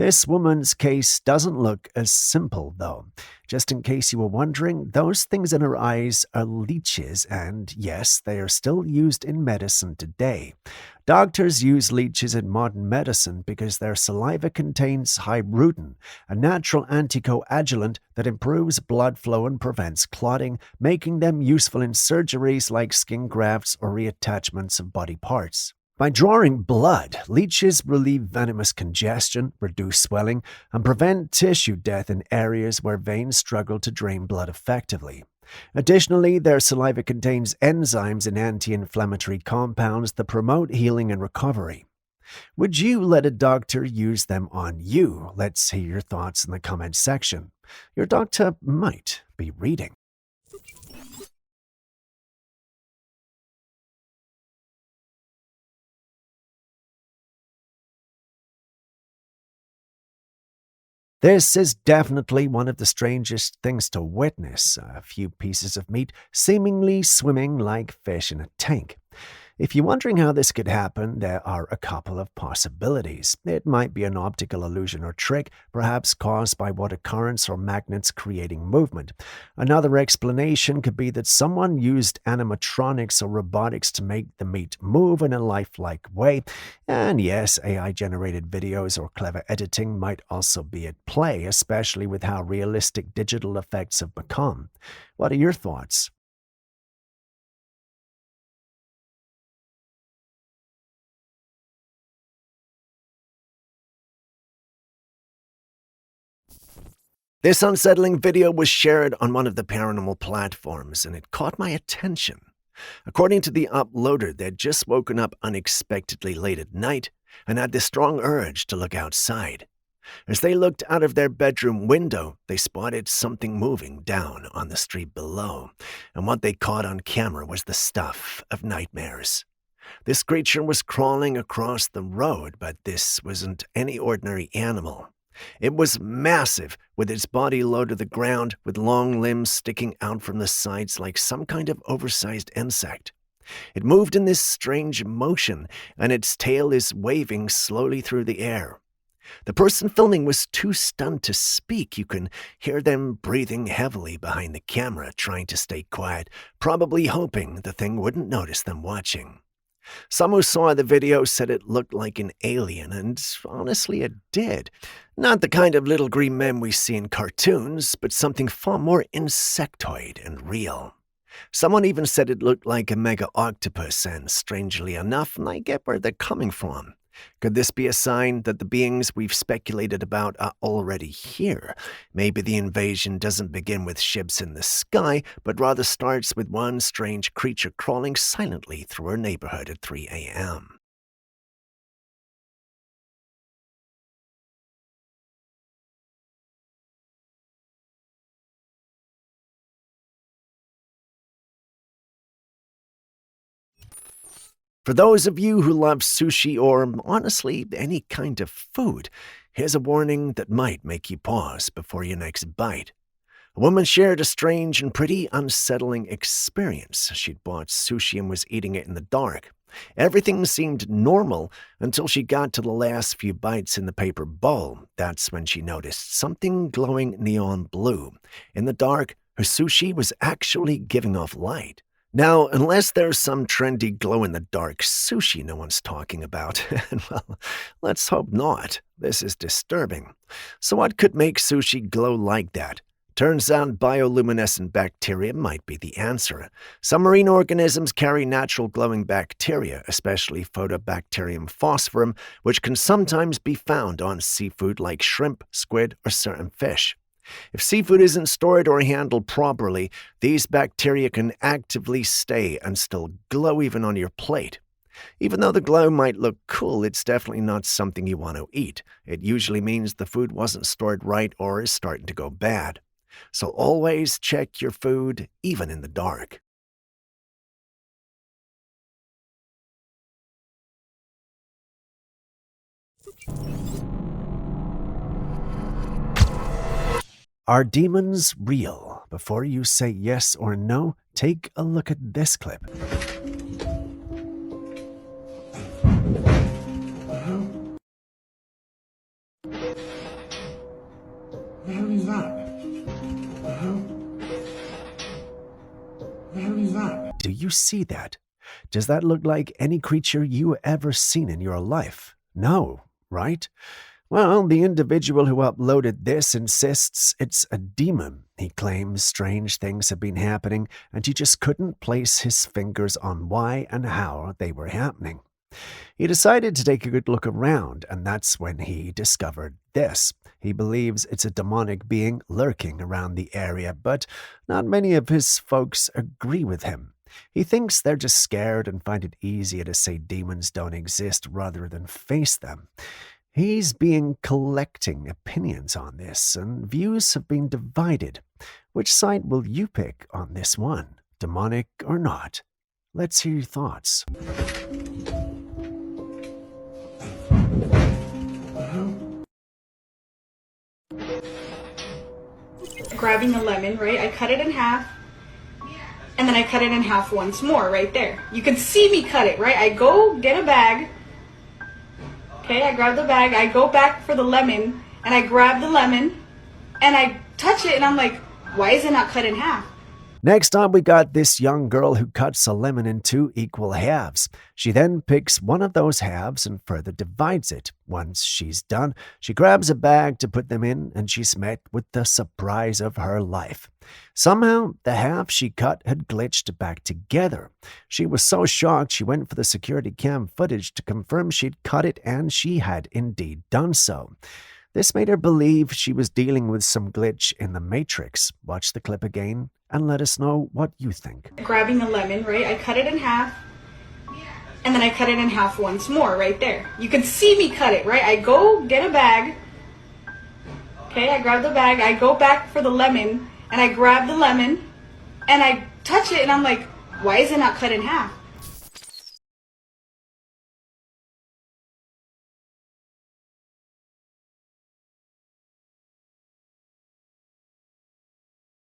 This woman's case doesn't look as simple, though. Just in case you were wondering, those things in her eyes are leeches, and yes, they are still used in medicine today. Doctors use leeches in modern medicine because their saliva contains hydrutin, a natural anticoagulant that improves blood flow and prevents clotting, making them useful in surgeries like skin grafts or reattachments of body parts. By drawing blood, leeches relieve venomous congestion, reduce swelling, and prevent tissue death in areas where veins struggle to drain blood effectively. Additionally, their saliva contains enzymes and anti-inflammatory compounds that promote healing and recovery. Would you let a doctor use them on you? Let's hear your thoughts in the comments section. Your doctor might be reading. This is definitely one of the strangest things to witness, a few pieces of meat seemingly swimming like fish in a tank. If you're wondering how this could happen, there are a couple of possibilities. It might be an optical illusion or trick, perhaps caused by water currents or magnets creating movement. Another explanation could be that someone used animatronics or robotics to make the meat move in a lifelike way. And yes, AI-generated videos or clever editing might also be at play, especially with how realistic digital effects have become. What are your thoughts? This unsettling video was shared on one of the paranormal platforms, and it caught my attention. According to the uploader, they'd just woken up unexpectedly late at night and had this strong urge to look outside. As they looked out of their bedroom window, they spotted something moving down on the street below, and what they caught on camera was the stuff of nightmares. This creature was crawling across the road, but this wasn't any ordinary animal. It was massive, with its body low to the ground, with long limbs sticking out from the sides like some kind of oversized insect. It moved in this strange motion, and its tail is waving slowly through the air. The person filming was too stunned to speak. You can hear them breathing heavily behind the camera, trying to stay quiet, probably hoping the thing wouldn't notice them watching. Some who saw the video said it looked like an alien, and honestly it did. Not the kind of little green men we see in cartoons, but something far more insectoid and real. Someone even said it looked like a mega octopus, and strangely enough, I get where they're coming from. Could this be a sign that the beings we've speculated about are already here? Maybe the invasion doesn't begin with ships in the sky, but rather starts with one strange creature crawling silently through our neighborhood at 3 a.m. For those of you who love sushi or, honestly, any kind of food, here's a warning that might make you pause before your next bite. A woman shared a strange and pretty unsettling experience. She'd bought sushi and was eating it in the dark. Everything seemed normal until she got to the last few bites in the paper bowl. That's when she noticed something glowing neon blue. In the dark, her sushi was actually giving off light. Now, unless there's some trendy glow-in-the-dark sushi no one's talking about, well, let's hope not. This is disturbing. So what could make sushi glow like that? Turns out bioluminescent bacteria might be the answer. Some marine organisms carry natural glowing bacteria, especially Photobacterium phosphorum, which can sometimes be found on seafood like shrimp, squid, or certain fish. If seafood isn't stored or handled properly, these bacteria can actively stay and still glow even on your plate. Even though the glow might look cool, it's definitely not something you want to eat. It usually means the food wasn't stored right or is starting to go bad. So always check your food, even in the dark. Are demons real? Before you say yes or no, take a look at this clip. The hell is that? The hell? The hell is that? Do you see that? Does that look like any creature you ever seen in your life? No, right? Well, the individual who uploaded this insists it's a demon. He claims strange things have been happening, and he just couldn't place his fingers on why and how they were happening. He decided to take a good look around, and that's when he discovered this. He believes it's a demonic being lurking around the area, but not many of his folks agree with him. He thinks they're just scared and find it easier to say demons don't exist rather than face them. He's been collecting opinions on this, and views have been divided. Which side will you pick on this one, demonic or not? Let's hear your thoughts. Grabbing a lemon, right? I cut it in half, and then I cut it in half once more, right there. You can see me cut it, right? I go get a bag. Okay, I grab the bag, I go back for the lemon, and I grab the lemon, and I touch it, and I'm like, why is it not cut in half? Next up, we got this young girl who cuts a lemon in 2 equal halves. She then picks one of those halves and further divides it. Once she's done, she grabs a bag to put them in, and she's met with the surprise of her life. Somehow, the half she cut had glitched back together. She was so shocked she went for the security cam footage to confirm she'd cut it, and she had indeed done so. This made her believe she was dealing with some glitch in the Matrix. Watch the clip again and let us know what you think. Grabbing a lemon, right? I cut it in half, and then I cut it in half once more, right there. You can see me cut it, right? I go get a bag. Okay, I grab the bag, I go back for the lemon, and I grab the lemon, and I touch it, and I'm like, why is it not cut in half?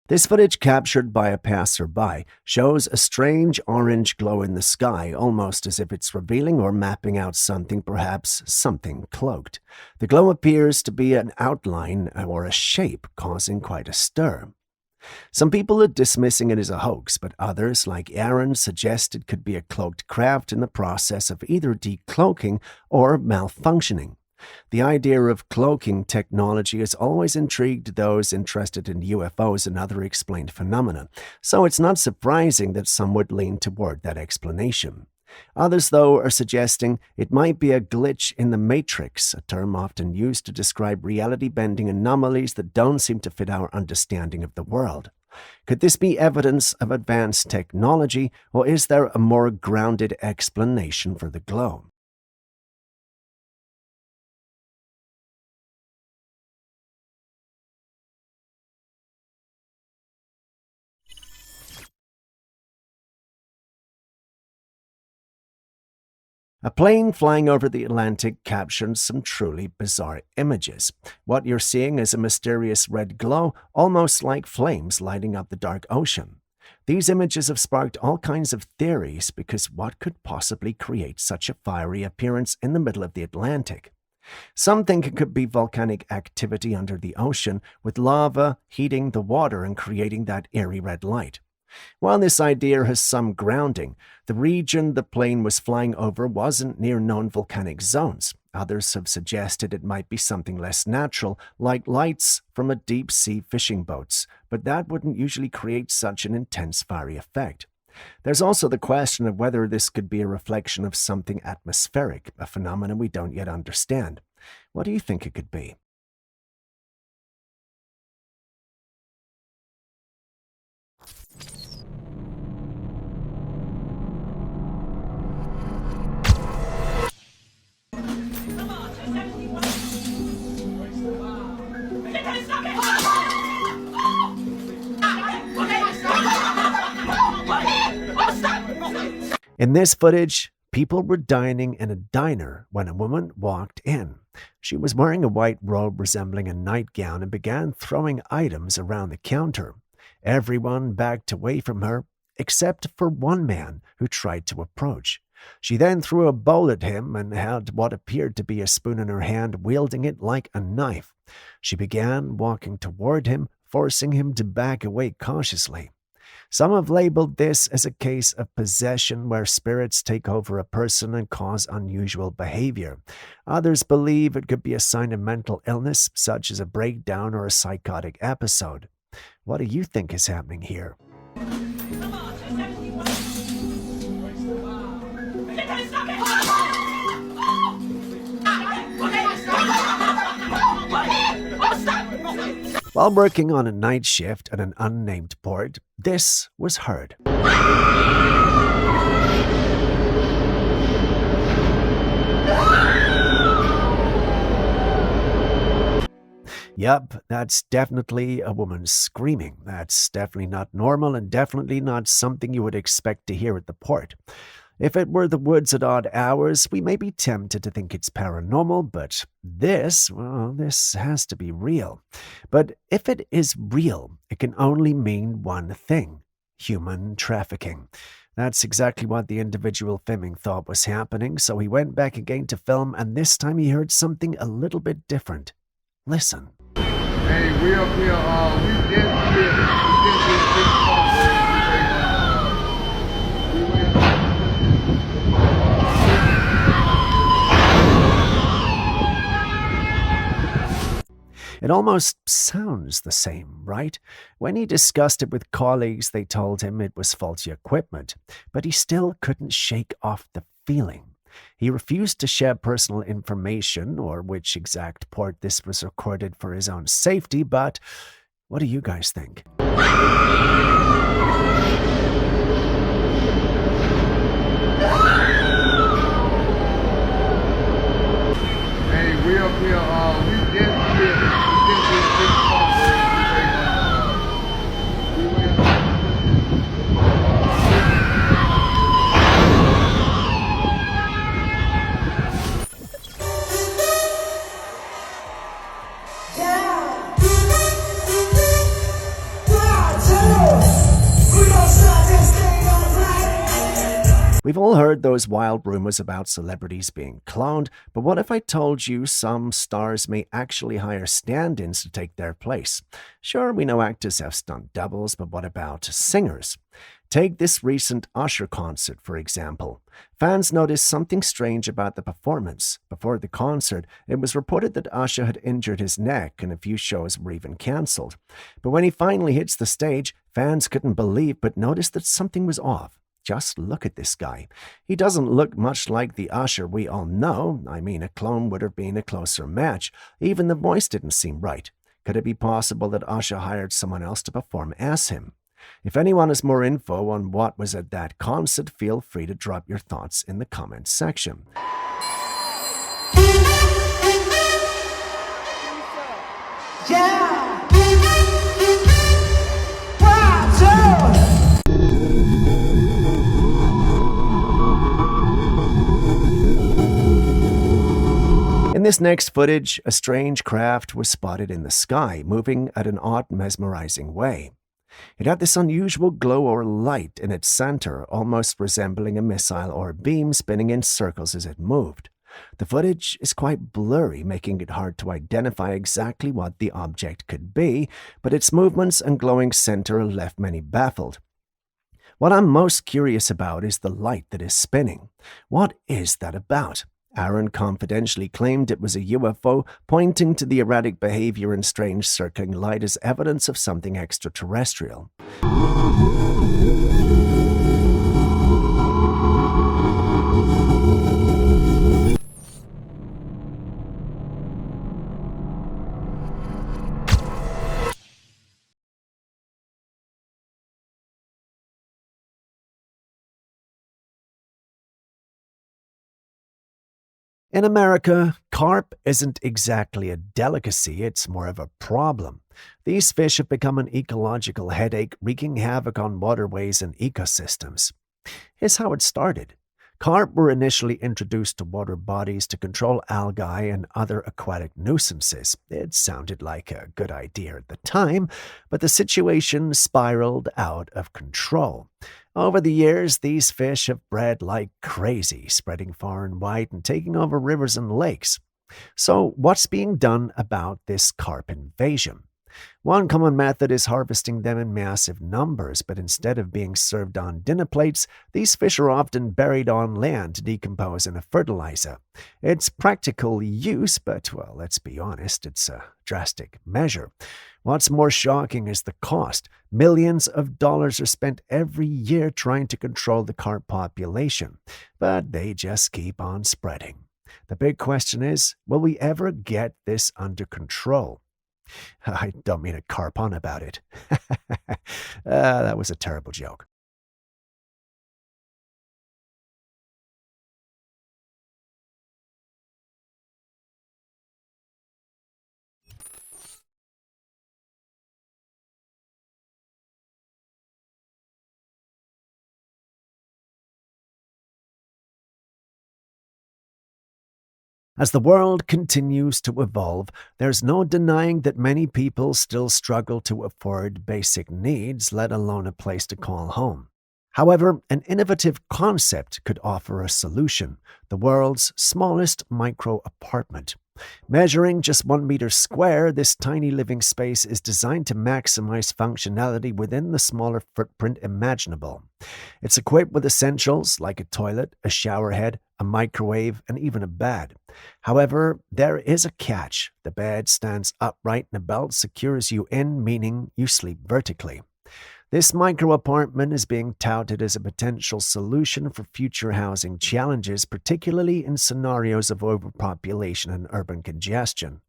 This footage, captured by a passerby, shows a strange orange glow in the sky, almost as if it's revealing or mapping out something, perhaps something cloaked. The glow appears to be an outline or a shape, causing quite a stir. Some people are dismissing it as a hoax, but others, like Aaron, suggest it could be a cloaked craft in the process of either decloaking or malfunctioning. The idea of cloaking technology has always intrigued those interested in UFOs and other explained phenomena, so it's not surprising that some would lean toward that explanation. Others, though, are suggesting it might be a glitch in the Matrix, a term often used to describe reality-bending anomalies that don't seem to fit our understanding of the world. Could this be evidence of advanced technology, or is there a more grounded explanation for the glow? A plane flying over the Atlantic captured some truly bizarre images. What you're seeing is a mysterious red glow, almost like flames lighting up the dark ocean. These images have sparked all kinds of theories because what could possibly create such a fiery appearance in the middle of the Atlantic? Some think it could be volcanic activity under the ocean, with lava heating the water and creating that eerie red light. While this idea has some grounding, the region the plane was flying over wasn't near known volcanic zones. Others have suggested it might be something less natural, like lights from a deep-sea fishing boats, but that wouldn't usually create such an intense fiery effect. There's also the question of whether this could be a reflection of something atmospheric, a phenomenon we don't yet understand. What do you think it could be? In this footage, people were dining in a diner when a woman walked in. She was wearing a white robe resembling a nightgown and began throwing items around the counter. Everyone backed away from her, except for one man who tried to approach. She then threw a bowl at him and had what appeared to be a spoon in her hand, wielding it like a knife. She began walking toward him, forcing him to back away cautiously. Some have labeled this as a case of possession where spirits take over a person and cause unusual behavior. Others believe it could be a sign of mental illness, such as a breakdown or a psychotic episode. What do you think is happening here? While working on a night shift at an unnamed port, this was heard. Yup, that's definitely a woman screaming. That's definitely not normal and definitely not something you would expect to hear at the port. If it were the woods at odd hours, we may be tempted to think it's paranormal, but this has to be real. But if it is real, it can only mean one thing: human trafficking. That's exactly what the individual filming thought was happening, so he went back again to film, and this time he heard something a little bit different. Listen. Hey, we up here, we did It almost sounds the same, right? When he discussed it with colleagues, they told him it was faulty equipment, but he still couldn't shake off the feeling. He refused to share personal information or which exact port this was recorded for his own safety, but what do you guys think? Hey, we up here, we did We've all heard those wild rumors about celebrities being cloned, but what if I told you some stars may actually hire stand-ins to take their place? Sure, we know actors have stunt doubles, but what about singers? Take this recent Usher concert, for example. Fans noticed something strange about the performance. Before the concert, it was reported that Usher had injured his neck and a few shows were even cancelled. But when he finally hits the stage, fans couldn't believe but noticed that something was off. Just look at this guy. He doesn't look much like the Usher we all know. I mean, a clone would have been a closer match. Even the voice didn't seem right. Could it be possible that Usher hired someone else to perform as him? If anyone has more info on what was at that concert, feel free to drop your thoughts in the comments section. Yeah! this next footage, a strange craft was spotted in the sky, moving at an odd, mesmerizing way. It had this unusual glow or light in its center, almost resembling a missile or beam spinning in circles as it moved. The footage is quite blurry, making it hard to identify exactly what the object could be, but its movements and glowing center left many baffled. What I'm most curious about is the light that is spinning. What is that about? Aaron confidentially claimed it was a UFO, pointing to the erratic behavior and strange circling light as evidence of something extraterrestrial. In America, carp isn't exactly a delicacy, it's more of a problem. These fish have become an ecological headache, wreaking havoc on waterways and ecosystems. Here's how it started. Carp were initially introduced to water bodies to control algae and other aquatic nuisances. It sounded like a good idea at the time, but the situation spiraled out of control. Over the years, these fish have bred like crazy, spreading far and wide and taking over rivers and lakes. So, what's being done about this carp invasion? One common method is harvesting them in massive numbers, but instead of being served on dinner plates, these fish are often buried on land to decompose in a fertilizer. It's practical use, but, well, let's be honest, it's a drastic measure. What's more shocking is the cost. Millions of dollars are spent every year trying to control the carp population, but they just keep on spreading. The big question is, will we ever get this under control? I don't mean to carp on about it. That was a terrible joke. As the world continues to evolve, there's no denying that many people still struggle to afford basic needs, let alone a place to call home. However, an innovative concept could offer a solution: the world's smallest micro-apartment. Measuring just 1 meter square, this tiny living space is designed to maximize functionality within the smaller footprint imaginable. It's equipped with essentials like a toilet, a shower head, a microwave, and even a bed. However, there is a catch. The bed stands upright and a belt secures you in, meaning you sleep vertically. This micro-apartment is being touted as a potential solution for future housing challenges, particularly in scenarios of overpopulation and urban congestion.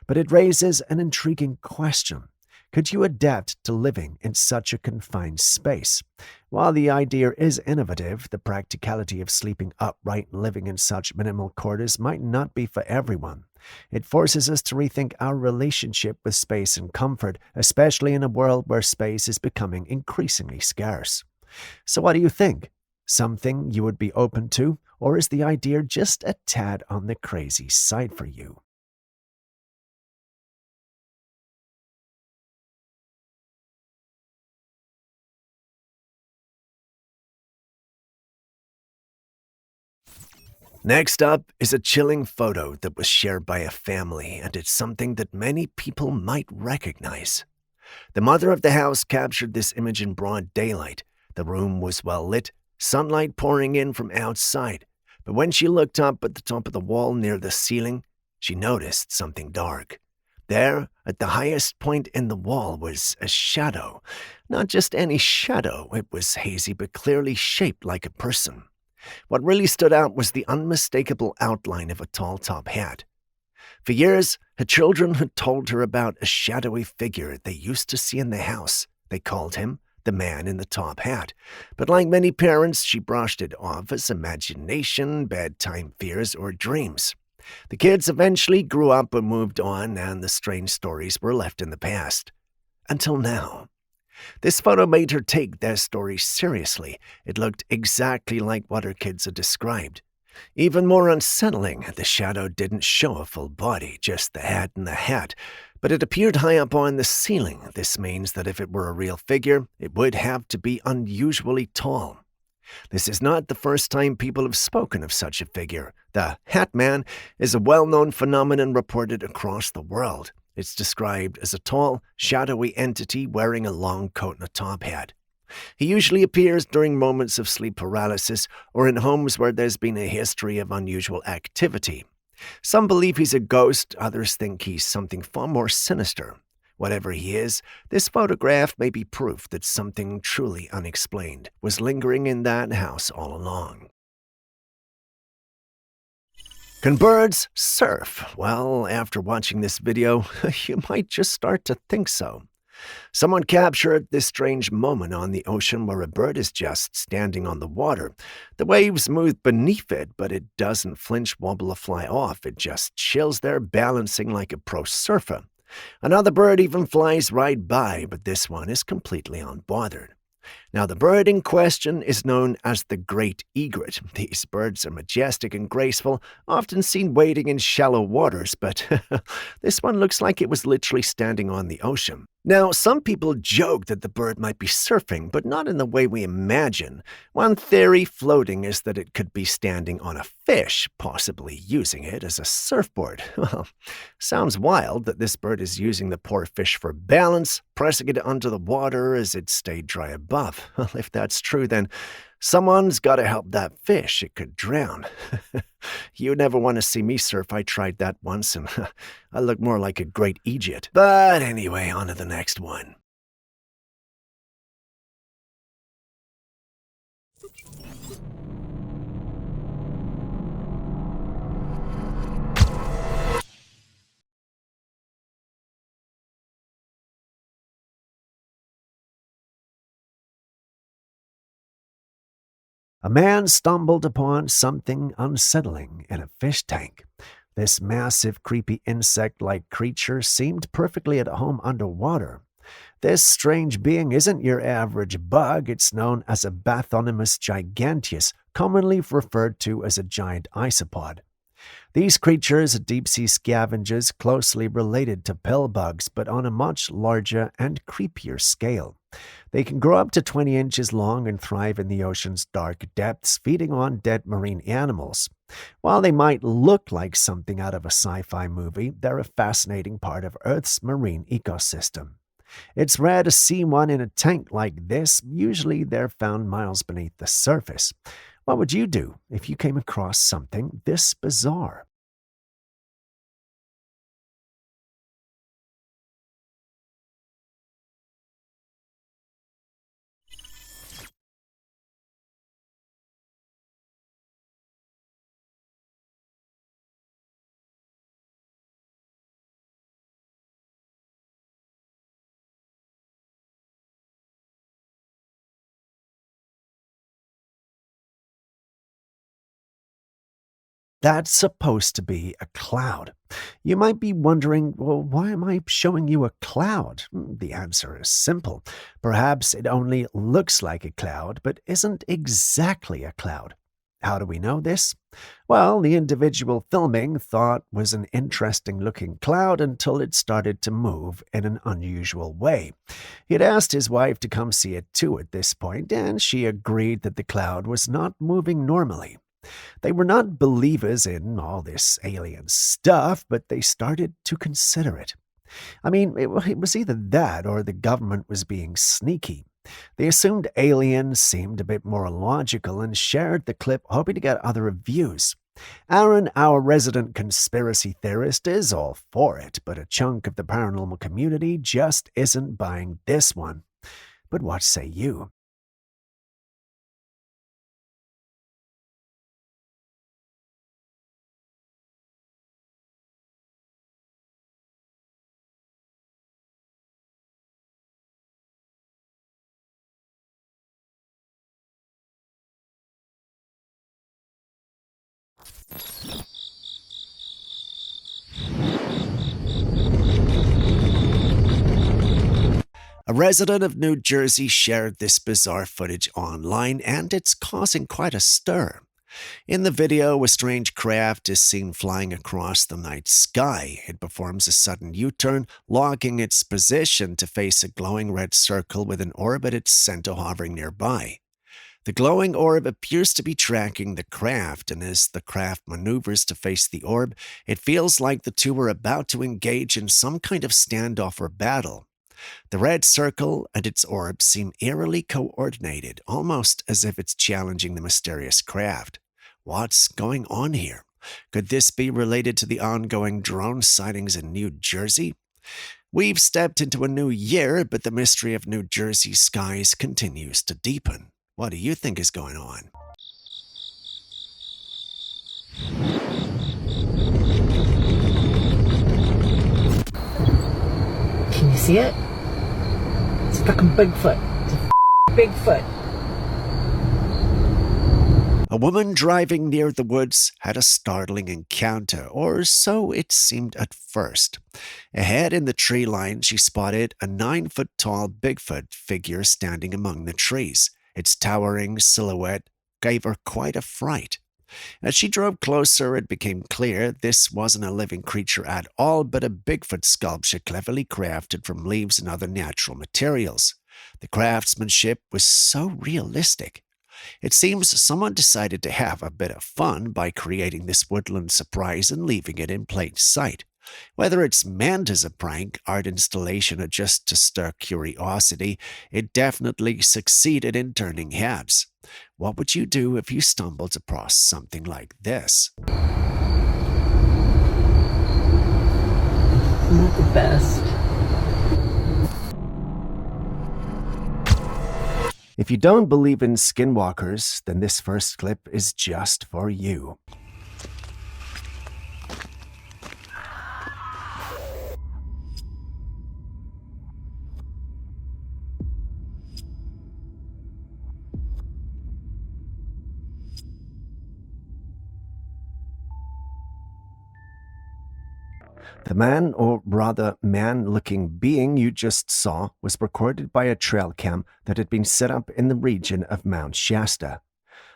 But it raises an intriguing question. Could you adapt to living in such a confined space? While the idea is innovative, the practicality of sleeping upright and living in such minimal quarters might not be for everyone. It forces us to rethink our relationship with space and comfort, especially in a world where space is becoming increasingly scarce. So what do you think? Something you would be open to, or is the idea just a tad on the crazy side for you? Next up is a chilling photo that was shared by a family, and it's something that many people might recognize. The mother of the house captured this image in broad daylight. The room was well lit, sunlight pouring in from outside, but when she looked up at the top of the wall near the ceiling, she noticed something dark. There, at the highest point in the wall, was a shadow. Not just any shadow, it was hazy but clearly shaped like a person. What really stood out was the unmistakable outline of a tall top hat. For years, her children had told her about a shadowy figure they used to see in the house. They called him the man in the top hat. But like many parents, she brushed it off as imagination, bedtime fears, or dreams. The kids eventually grew up and moved on, and the strange stories were left in the past. Until now. This photo made her take their story seriously. It looked exactly like what her kids had described. Even more unsettling, the shadow didn't show a full body, just the head and the hat, but it appeared high up on the ceiling. This means that if it were a real figure, it would have to be unusually tall. This is not the first time people have spoken of such a figure. The Hat Man is a well-known phenomenon reported across the world. It's described as a tall, shadowy entity wearing a long coat and a top hat. He usually appears during moments of sleep paralysis or in homes where there's been a history of unusual activity. Some believe he's a ghost, others think he's something far more sinister. Whatever he is, this photograph may be proof that something truly unexplained was lingering in that house all along. Can birds surf? Well, after watching this video, you might just start to think so. Someone captured this strange moment on the ocean where a bird is just standing on the water. The waves move beneath it, but it doesn't flinch, wobble, or fly off. It just chills there, balancing like a pro surfer. Another bird even flies right by, but this one is completely unbothered. Now, the bird in question is known as the great egret. These birds are majestic and graceful, often seen wading in shallow waters, but this one looks like it was literally standing on the ocean. Now, some people joke that the bird might be surfing, but not in the way we imagine. One theory floating is that it could be standing on a fish, possibly using it as a surfboard. Well, sounds wild that this bird is using the poor fish for balance, pressing it under the water as it stayed dry above. Well, if that's true, then someone's got to help that fish. It could drown. You never want to see me surf. I tried that once, and I look more like a great idiot. But anyway, on to the next one. A man stumbled upon something unsettling in a fish tank. This massive, creepy insect-like creature seemed perfectly at home underwater. This strange being isn't your average bug. It's known as a Bathynomus giganteus, commonly referred to as a giant isopod. These creatures are deep-sea scavengers closely related to pill bugs, but on a much larger and creepier scale. They can grow up to 20 inches long and thrive in the ocean's dark depths, feeding on dead marine animals. While they might look like something out of a sci-fi movie, they're a fascinating part of Earth's marine ecosystem. It's rare to see one in a tank like this. Usually they're found miles beneath the surface. What would you do if you came across something this bizarre? That's supposed to be a cloud. You might be wondering, well, why am I showing you a cloud? The answer is simple. Perhaps it only looks like a cloud, but isn't exactly a cloud. How do we know this? Well, the individual filming thought was an interesting-looking cloud until it started to move in an unusual way. He had asked his wife to come see it too at this point, and she agreed that the cloud was not moving normally. They were not believers in all this alien stuff, but they started to consider it. I mean, it was either that or the government was being sneaky. They assumed aliens seemed a bit more logical and shared the clip, hoping to get other reviews. Aaron, our resident conspiracy theorist, is all for it, but a chunk of the paranormal community just isn't buying this one. But what say you? A resident of New Jersey shared this bizarre footage online, and it's causing quite a stir. In the video, a strange craft is seen flying across the night sky. It performs a sudden U-turn, locking its position to face a glowing red circle with an orb at its center hovering nearby. The glowing orb appears to be tracking the craft, and as the craft maneuvers to face the orb, it feels like the two are about to engage in some kind of standoff or battle. The red circle and its orb seem eerily coordinated, almost as if it's challenging the mysterious craft. What's going on here? Could this be related to the ongoing drone sightings in New Jersey? We've stepped into a new year, but the mystery of New Jersey skies continues to deepen. What do you think is going on? Can you see it? It's a fucking Bigfoot. It's a Bigfoot. A woman driving near the woods had a startling encounter, or so it seemed at first. Ahead in the tree line, she spotted a 9-foot-tall Bigfoot figure standing among the trees. Its towering silhouette gave her quite a fright. As she drove closer, it became clear this wasn't a living creature at all, but a Bigfoot sculpture cleverly crafted from leaves and other natural materials. The craftsmanship was so realistic. It seems someone decided to have a bit of fun by creating this woodland surprise and leaving it in plain sight. Whether it's meant as a prank, art installation, or just to stir curiosity, it definitely succeeded in turning heads. What would you do if you stumbled across something like this? Not the best. If you don't believe in skinwalkers, then this first clip is just for you. The man, or rather man-looking being you just saw, was recorded by a Trailcam that had been set up in the region of Mount Shasta.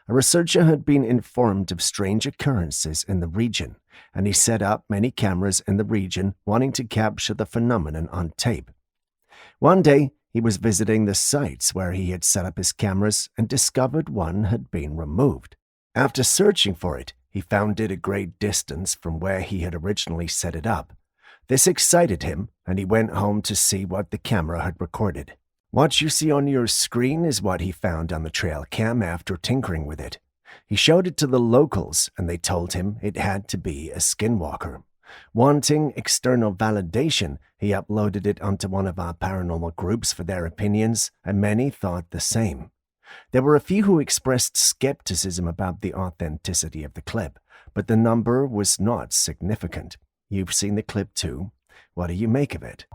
A researcher had been informed of strange occurrences in the region, and he set up many cameras in the region wanting to capture the phenomenon on tape. One day, he was visiting the sites where he had set up his cameras and discovered one had been removed. After searching for it, he found it a great distance from where he had originally set it up. This excited him, and he went home to see what the camera had recorded. What you see on your screen is what he found on the Trailcam after tinkering with it. He showed it to the locals, and they told him it had to be a skinwalker. Wanting external validation, he uploaded it onto one of our paranormal groups for their opinions, and many thought the same. There were a few who expressed skepticism about the authenticity of the clip, but the number was not significant. You've seen the clip too. What do you make of it?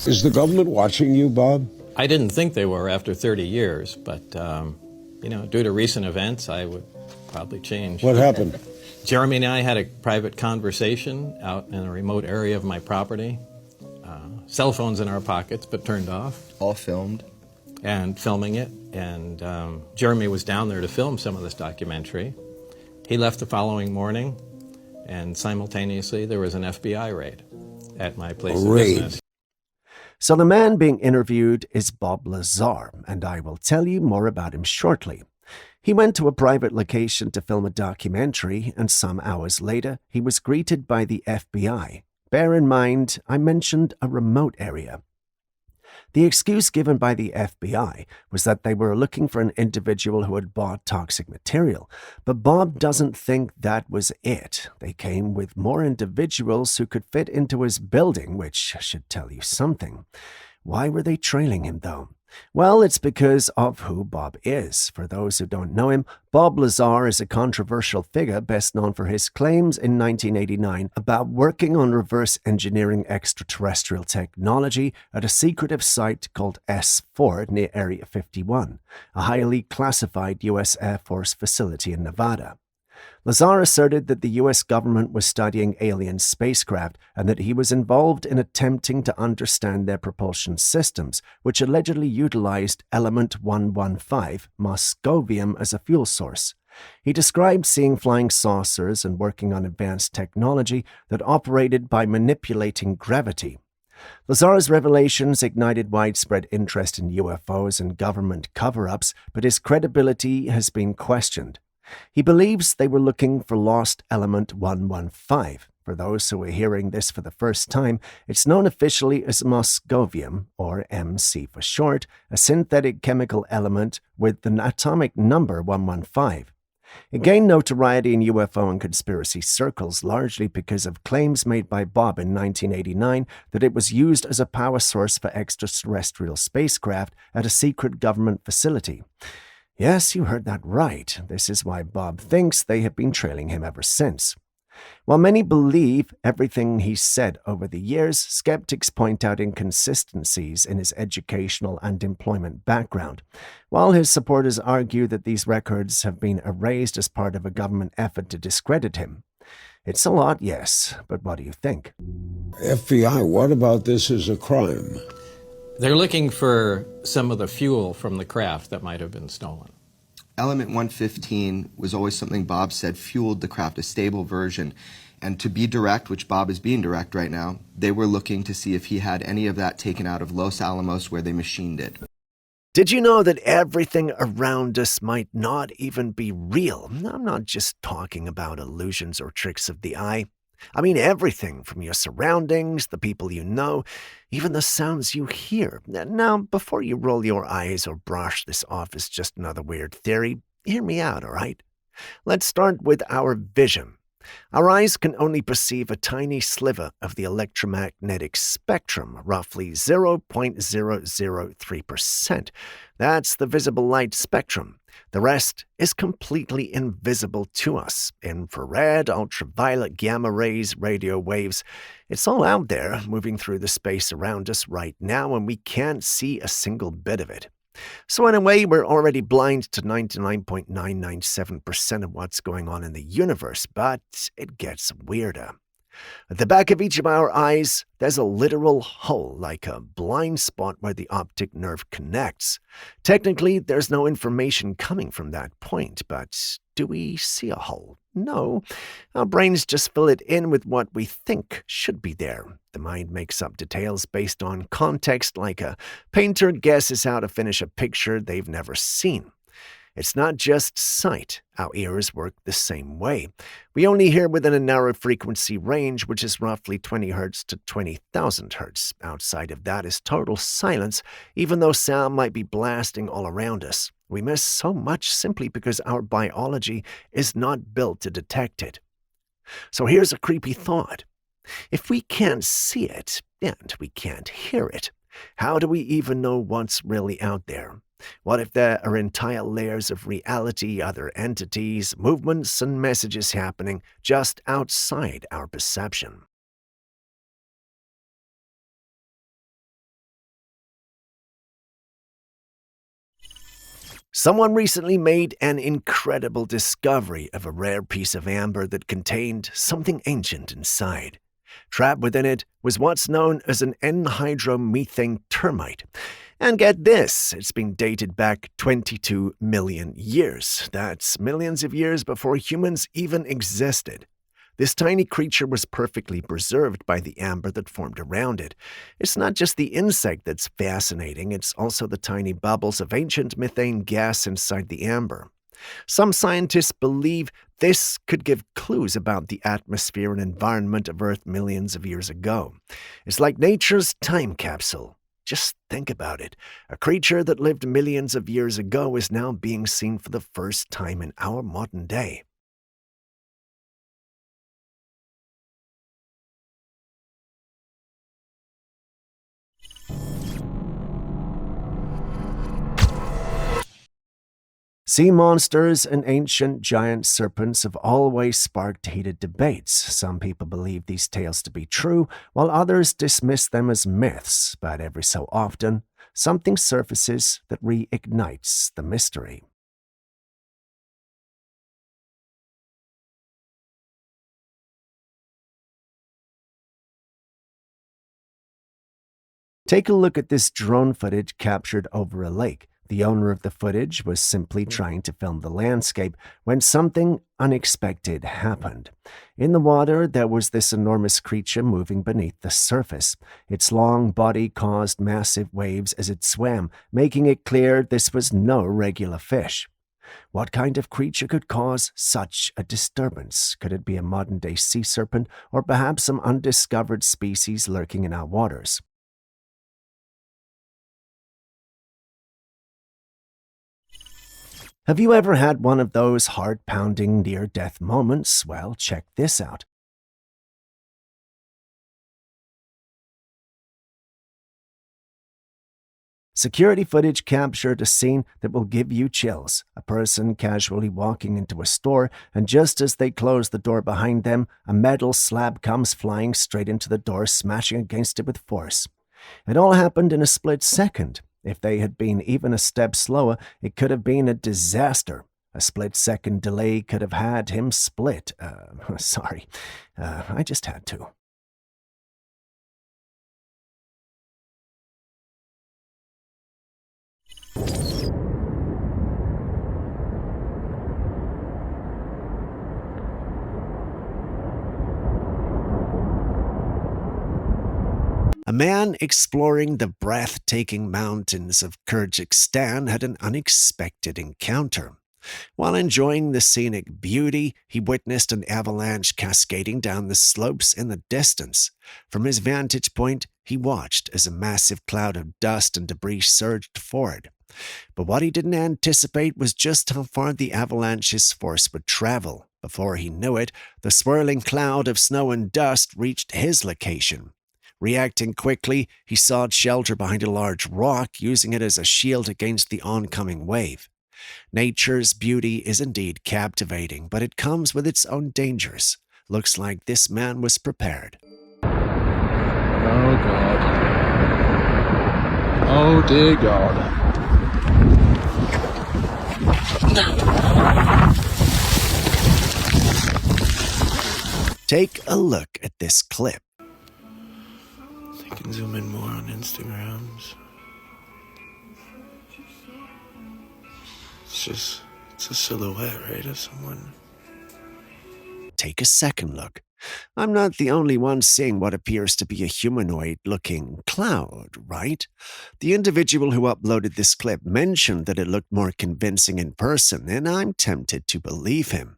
Is the government watching you, Bob? I didn't think they were after 30 years, but, due to recent events, I would probably change. What happened? Jeremy and I had a private conversation out in a remote area of my property. Cell phones in our pockets, but turned off. All filmed. And filming it. And Jeremy was down there to film some of this documentary. He left the following morning, and simultaneously there was an FBI raid at my place of business. So the man being interviewed is Bob Lazar, and I will tell you more about him shortly. He went to a private location to film a documentary, and some hours later, he was greeted by the FBI. Bear in mind, I mentioned a remote area. The excuse given by the FBI was that they were looking for an individual who had bought toxic material, but Bob doesn't think that was it. They came with more individuals who could fit into his building, which should tell you something. Why were they trailing him, though? Well, it's because of who Bob is. For those who don't know him, Bob Lazar is a controversial figure best known for his claims in 1989 about working on reverse engineering extraterrestrial technology at a secretive site called S4 near Area 51, a highly classified U.S. Air Force facility in Nevada. Lazar asserted that the U.S. government was studying alien spacecraft and that he was involved in attempting to understand their propulsion systems, which allegedly utilized element 115, moscovium, as a fuel source. He described seeing flying saucers and working on advanced technology that operated by manipulating gravity. Lazar's revelations ignited widespread interest in UFOs and government cover-ups, but his credibility has been questioned. He believes they were looking for lost element 115. For those who are hearing this for the first time, it's known officially as moscovium, or MC for short, a synthetic chemical element with the atomic number 115. It gained notoriety in UFO and conspiracy circles largely because of claims made by Bob in 1989 that it was used as a power source for extraterrestrial spacecraft at a secret government facility. Yes, you heard that right. This is why Bob thinks they have been trailing him ever since. While many believe everything he's said over the years, skeptics point out inconsistencies in his educational and employment background, while his supporters argue that these records have been erased as part of a government effort to discredit him. It's a lot, yes, but what do you think? FBI, what about this as a crime? They're looking for some of the fuel from the craft that might have been stolen. Element 115 was always something Bob said fueled the craft, a stable version. And to be direct, which Bob is being direct right now, they were looking to see if he had any of that taken out of Los Alamos where they machined it. Did you know that everything around us might not even be real? I'm not just talking about illusions or tricks of the eye. I mean everything from your surroundings, the people you know, even the sounds you hear. Now, before you roll your eyes or brush this off as just another weird theory, hear me out, all right? Let's start with our vision. Our eyes can only perceive a tiny sliver of the electromagnetic spectrum, roughly 0.003%. That's the visible light spectrum. The rest is completely invisible to us. Infrared, ultraviolet, gamma rays, radio waves. It's all out there, moving through the space around us right now, and we can't see a single bit of it. So in a way, we're already blind to 99.997% of what's going on in the universe, but it gets weirder. At the back of each of our eyes, there's a literal hole, like a blind spot where the optic nerve connects. Technically, there's no information coming from that point, but do we see a hole? No. Our brains just fill it in with what we think should be there. The mind makes up details based on context, like a painter guesses how to finish a picture they've never seen. It's not just sight. Our ears work the same way. We only hear within a narrow frequency range, which is roughly 20 Hz to 20,000 Hz. Outside of that is total silence, even though sound might be blasting all around us. We miss so much simply because our biology is not built to detect it. So here's a creepy thought. If we can't see it, and we can't hear it, how do we even know what's really out there? What if there are entire layers of reality, other entities, movements, and messages happening just outside our perception? Someone recently made an incredible discovery of a rare piece of amber that contained something ancient inside. Trapped within it was what's known as an N-hydromethane termite. And get this, it's been dated back 22 million years. That's millions of years before humans even existed. This tiny creature was perfectly preserved by the amber that formed around it. It's not just the insect that's fascinating, it's also the tiny bubbles of ancient methane gas inside the amber. Some scientists believe this could give clues about the atmosphere and environment of Earth millions of years ago. It's like nature's time capsule. Just think about it. A creature that lived millions of years ago is now being seen for the first time in our modern day. Sea monsters and ancient giant serpents have always sparked heated debates. Some people believe these tales to be true, while others dismiss them as myths, but every so often, something surfaces that reignites the mystery. Take a look at this drone footage captured over a lake. The owner of the footage was simply trying to film the landscape when something unexpected happened. In the water, there was this enormous creature moving beneath the surface. Its long body caused massive waves as it swam, making it clear this was no regular fish. What kind of creature could cause such a disturbance? Could it be a modern-day sea serpent, or perhaps some undiscovered species lurking in our waters? Have you ever had one of those heart-pounding near-death moments? Well, check this out. Security footage captured a scene that will give you chills. A person casually walking into a store, and just as they close the door behind them, a metal slab comes flying straight into the door, smashing against it with force. It all happened in a split second. If they had been even a step slower, it could have been a disaster. A split-second delay could have had him split. I just had to. A man exploring the breathtaking mountains of Kyrgyzstan had an unexpected encounter. While enjoying the scenic beauty, he witnessed an avalanche cascading down the slopes in the distance. From his vantage point, he watched as a massive cloud of dust and debris surged forward. But what he didn't anticipate was just how far the avalanche's force would travel. Before he knew it, the swirling cloud of snow and dust reached his location. Reacting quickly, he sought shelter behind a large rock, using it as a shield against the oncoming wave. Nature's beauty is indeed captivating, but it comes with its own dangers. Looks like this man was prepared. Oh, God. Oh, dear God. Take a look at this clip. I can zoom in more on Instagrams. It's a silhouette, right, of someone. Take a second look. I'm not the only one seeing what appears to be a humanoid-looking cloud, right? The individual who uploaded this clip mentioned that it looked more convincing in person, and I'm tempted to believe him.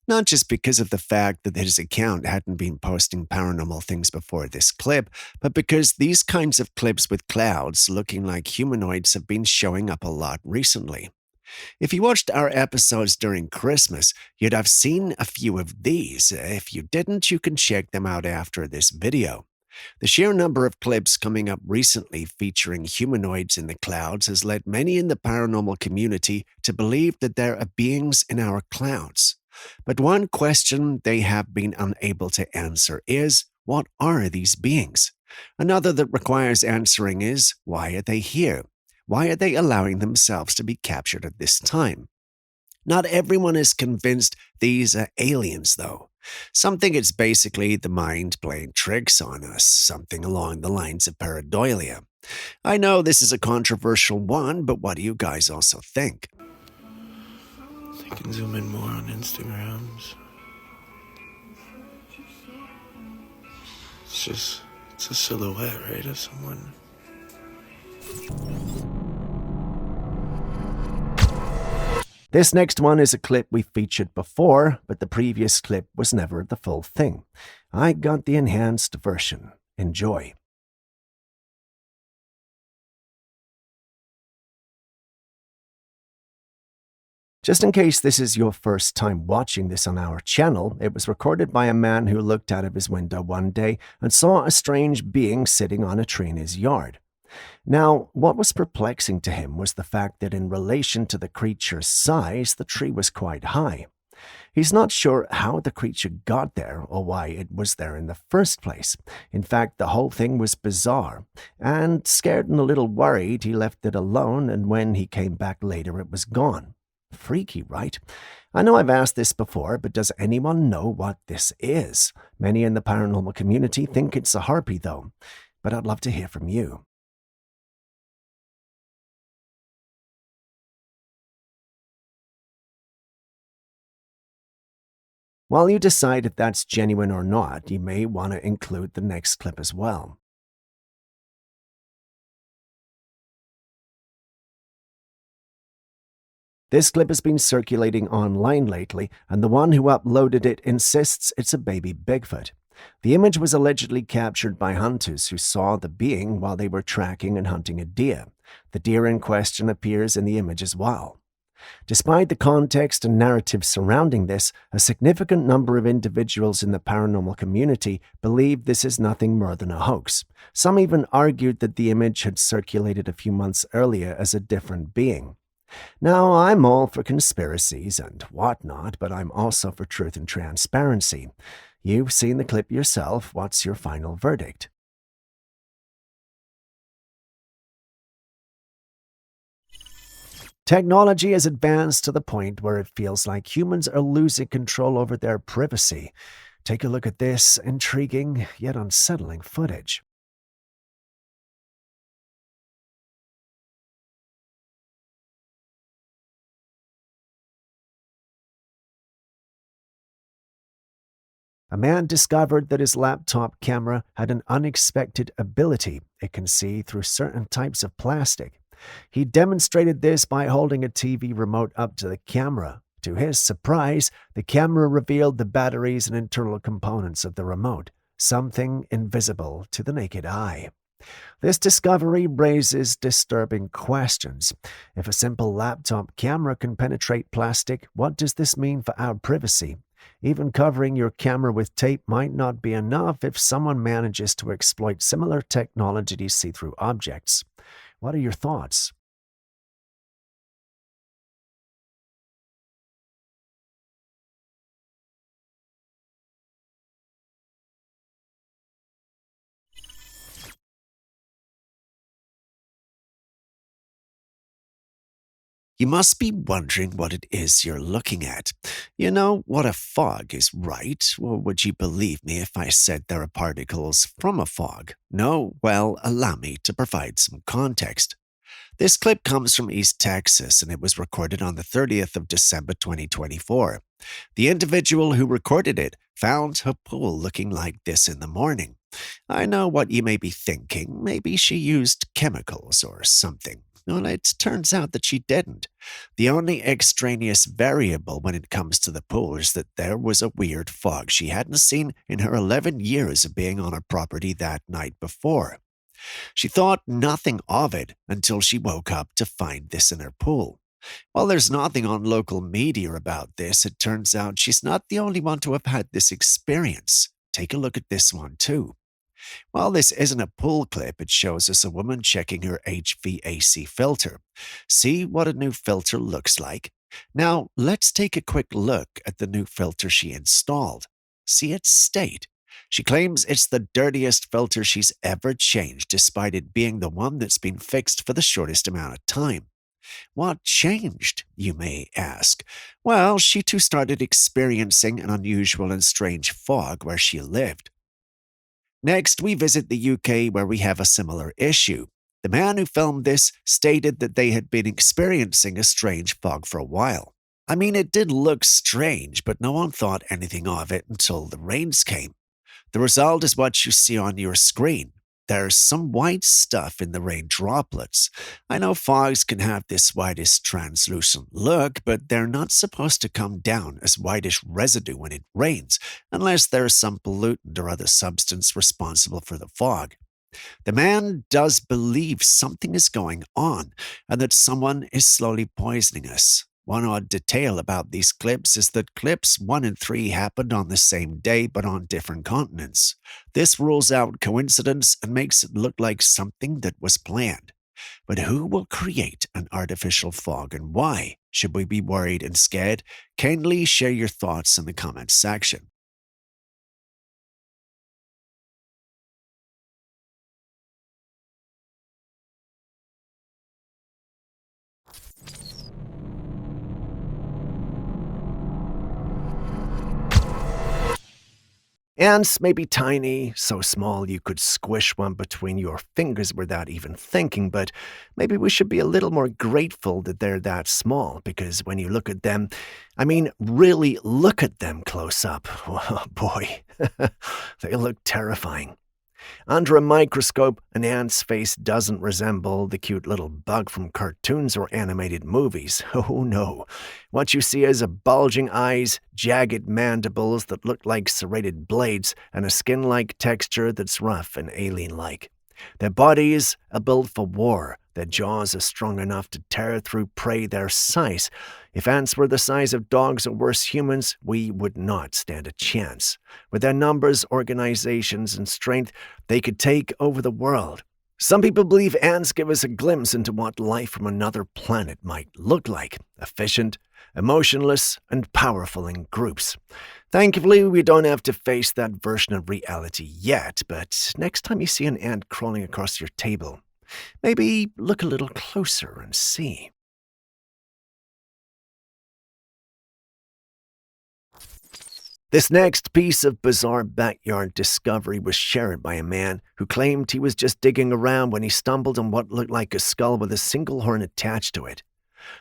Not just because of the fact that his account hadn't been posting paranormal things before this clip, but because these kinds of clips with clouds looking like humanoids have been showing up a lot recently. If you watched our episodes during Christmas, you'd have seen a few of these. If you didn't, you can check them out after this video. The sheer number of clips coming up recently featuring humanoids in the clouds has led many in the paranormal community to believe that there are beings in our clouds. But one question they have been unable to answer is, what are these beings? Another that requires answering is, why are they here? Why are they allowing themselves to be captured at this time? Not everyone is convinced these are aliens, though. Some think it's basically the mind playing tricks on us, something along the lines of pareidolia. I know this is a controversial one, but what do you guys also think? I can zoom in more on Instagrams. It's a silhouette, right, of someone. This next one is a clip we featured before, but the previous clip was never the full thing. I got the enhanced version. Enjoy. Just in case this is your first time watching this on our channel, it was recorded by a man who looked out of his window one day and saw a strange being sitting on a tree in his yard. Now, what was perplexing to him was the fact that in relation to the creature's size, the tree was quite high. He's not sure how the creature got there or why it was there in the first place. In fact, the whole thing was bizarre, and scared and a little worried, he left it alone, and when he came back later, it was gone. Freaky, right? I know I've asked this before, but does anyone know what this is? Many in the paranormal community think it's a harpy, though, but I'd love to hear from you. While you decide if that's genuine or not, you may want to include the next clip as well. This clip has been circulating online lately, and the one who uploaded it insists it's a baby Bigfoot. The image was allegedly captured by hunters who saw the being while they were tracking and hunting a deer. The deer in question appears in the image as well. Despite the context and narrative surrounding this, a significant number of individuals in the paranormal community believe this is nothing more than a hoax. Some even argued that the image had circulated a few months earlier as a different being. Now, I'm all for conspiracies and whatnot, but I'm also for truth and transparency. You've seen the clip yourself. What's your final verdict? Technology has advanced to the point where it feels like humans are losing control over their privacy. Take a look at this intriguing yet unsettling footage. A man discovered that his laptop camera had an unexpected ability. It can see through certain types of plastic. He demonstrated this by holding a TV remote up to the camera. To his surprise, the camera revealed the batteries and internal components of the remote, something invisible to the naked eye. This discovery raises disturbing questions. If a simple laptop camera can penetrate plastic, what does this mean for our privacy? Even covering your camera with tape might not be enough if someone manages to exploit similar technology to see through objects. What are your thoughts? You must be wondering what it is you're looking at. You know what a fog is, right? Or would you believe me if I said there are particles from a fog? No? Well, allow me to provide some context. This clip comes from East Texas, and it was recorded on the 30th of December 2024. The individual who recorded it found her pool looking like this in the morning. I know what you may be thinking. Maybe she used chemicals or something. Well, it turns out that she didn't. The only extraneous variable when it comes to the pool is that there was a weird fog she hadn't seen in her 11 years of being on her property that night before. She thought nothing of it until she woke up to find this in her pool. While there's nothing on local media about this, it turns out she's not the only one to have had this experience. Take a look at this one too. While this isn't a pool clip, it shows us a woman checking her HVAC filter. See what a new filter looks like? Now, let's take a quick look at the new filter she installed. See its state. She claims it's the dirtiest filter she's ever changed, despite it being the one that's been fixed for the shortest amount of time. What changed, you may ask? Well, she too started experiencing an unusual and strange fog where she lived. Next, we visit the UK, where we have a similar issue. The man who filmed this stated that they had been experiencing a strange fog for a while. I mean, it did look strange, but no one thought anything of it until the rains came. The result is what you see on your screen. There's some white stuff in the rain droplets. I know fogs can have this whitish translucent look, but they're not supposed to come down as whitish residue when it rains, unless there's some pollutant or other substance responsible for the fog. The man does believe something is going on and that someone is slowly poisoning us. One odd detail about these clips is that clips 1 and 3 happened on the same day but on different continents. This rules out coincidence and makes it look like something that was planned. But who will create an artificial fog and why? Should we be worried and scared? Kindly share your thoughts in the comments section. Ants may be tiny, so small you could squish one between your fingers without even thinking, but maybe we should be a little more grateful that they're that small, because when you look at them, I mean, really look at them close up, oh boy, they look terrifying. Under a microscope, an ant's face doesn't resemble the cute little bug from cartoons or animated movies. Oh no. What you see is bulging eyes, jagged mandibles that look like serrated blades, and a skin-like texture that's rough and alien-like. Their bodies are built for war. Their jaws are strong enough to tear through prey their size. If ants were the size of dogs or worse humans, we would not stand a chance. With their numbers, organizations, and strength, they could take over the world. Some people believe ants give us a glimpse into what life from another planet might look like: efficient, emotionless, and powerful in groups. Thankfully, we don't have to face that version of reality yet, but next time you see an ant crawling across your table, maybe look a little closer and see. This next piece of bizarre backyard discovery was shared by a man who claimed he was just digging around when he stumbled on what looked like a skull with a single horn attached to it.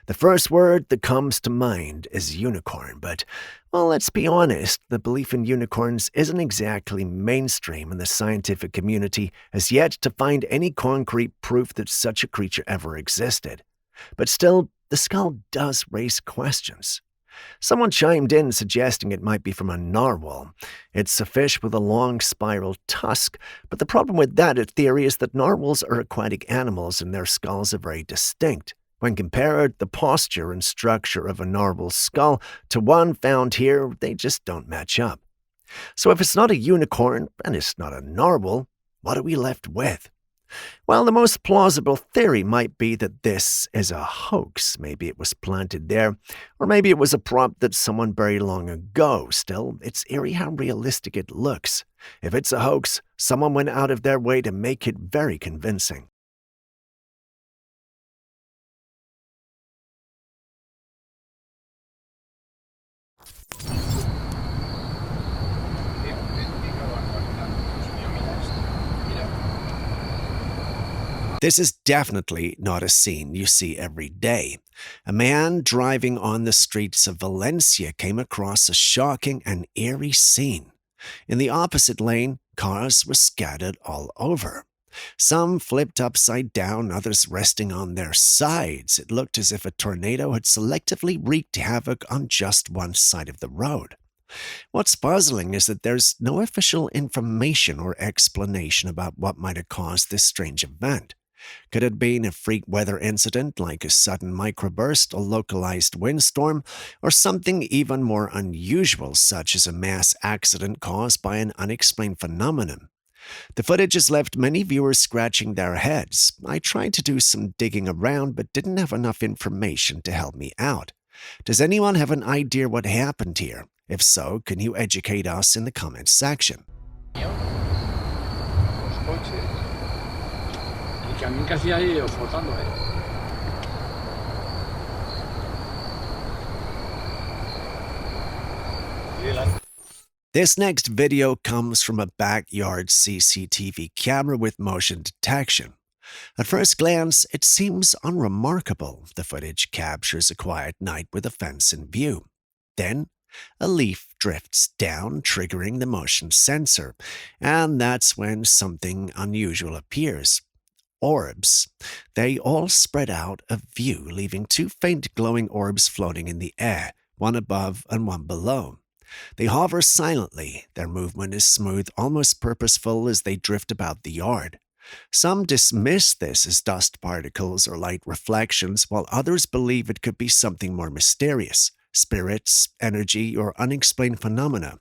The first word that comes to mind is unicorn, but, well, let's be honest, the belief in unicorns isn't exactly mainstream, and the scientific community has yet to find any concrete proof that such a creature ever existed. But still, the skull does raise questions. Someone chimed in suggesting it might be from a narwhal. It's a fish with a long spiral tusk, but the problem with that theory is that narwhals are aquatic animals and their skulls are very distinct. When compared, the posture and structure of a narwhal's skull to one found here, they just don't match up. So if it's not a unicorn and it's not a narwhal, what are we left with? Well, the most plausible theory might be that this is a hoax. Maybe it was planted there, or maybe it was a prop that someone buried long ago. Still, it's eerie how realistic it looks. If it's a hoax, someone went out of their way to make it very convincing. This is definitely not a scene you see every day. A man driving on the streets of Valencia came across a shocking and eerie scene. In the opposite lane, cars were scattered all over. Some flipped upside down, others resting on their sides. It looked as if a tornado had selectively wreaked havoc on just one side of the road. What's puzzling is that there's no official information or explanation about what might have caused this strange event. Could it have been a freak weather incident like a sudden microburst, a localized windstorm, or something even more unusual such as a mass accident caused by an unexplained phenomenon? The footage has left many viewers scratching their heads. I tried to do some digging around but didn't have enough information to help me out. Does anyone have an idea what happened here? If so, can you educate us in the comments section? This next video comes from a backyard CCTV camera with motion detection. At first glance, it seems unremarkable. The footage captures a quiet night with a fence in view. Then, a leaf drifts down, triggering the motion sensor, and that's when something unusual appears. Orbs. They all spread out of view, leaving two faint glowing orbs floating in the air, one above and one below. They hover silently. Their movement is smooth, almost purposeful as they drift about the yard. Some dismiss this as dust particles or light reflections, while others believe it could be something more mysterious, spirits, energy, or unexplained phenomena.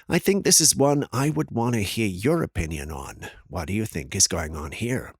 I think this is one I would want to hear your opinion on. What do you think is going on here?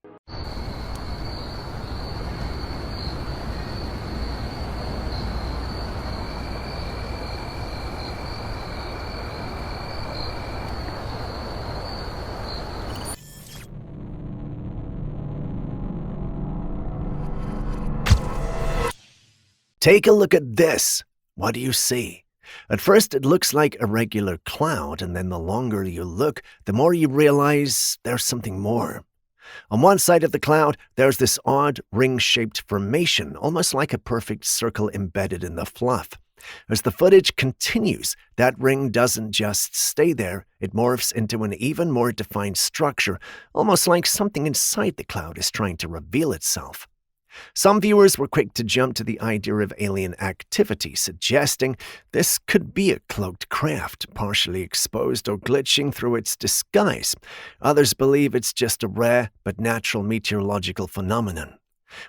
Take a look at this. What do you see? At first, it looks like a regular cloud, and then the longer you look, the more you realize there's something more. On one side of the cloud, there's this odd ring-shaped formation, almost like a perfect circle embedded in the fluff. As the footage continues, that ring doesn't just stay there, it morphs into an even more defined structure, almost like something inside the cloud is trying to reveal itself. Some viewers were quick to jump to the idea of alien activity, suggesting this could be a cloaked craft, partially exposed or glitching through its disguise. Others believe it's just a rare but natural meteorological phenomenon.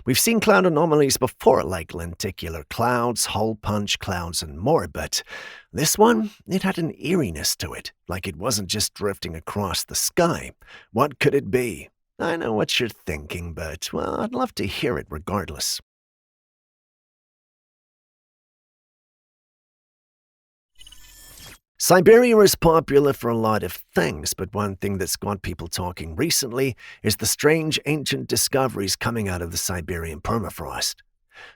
We've seen cloud anomalies before, like lenticular clouds, hole punch clouds, and more, but this one, it had an eeriness to it, like it wasn't just drifting across the sky. What could it be? I know what you're thinking, but, well, I'd love to hear it regardless. Siberia is popular for a lot of things, but one thing that's got people talking recently is the strange ancient discoveries coming out of the Siberian permafrost.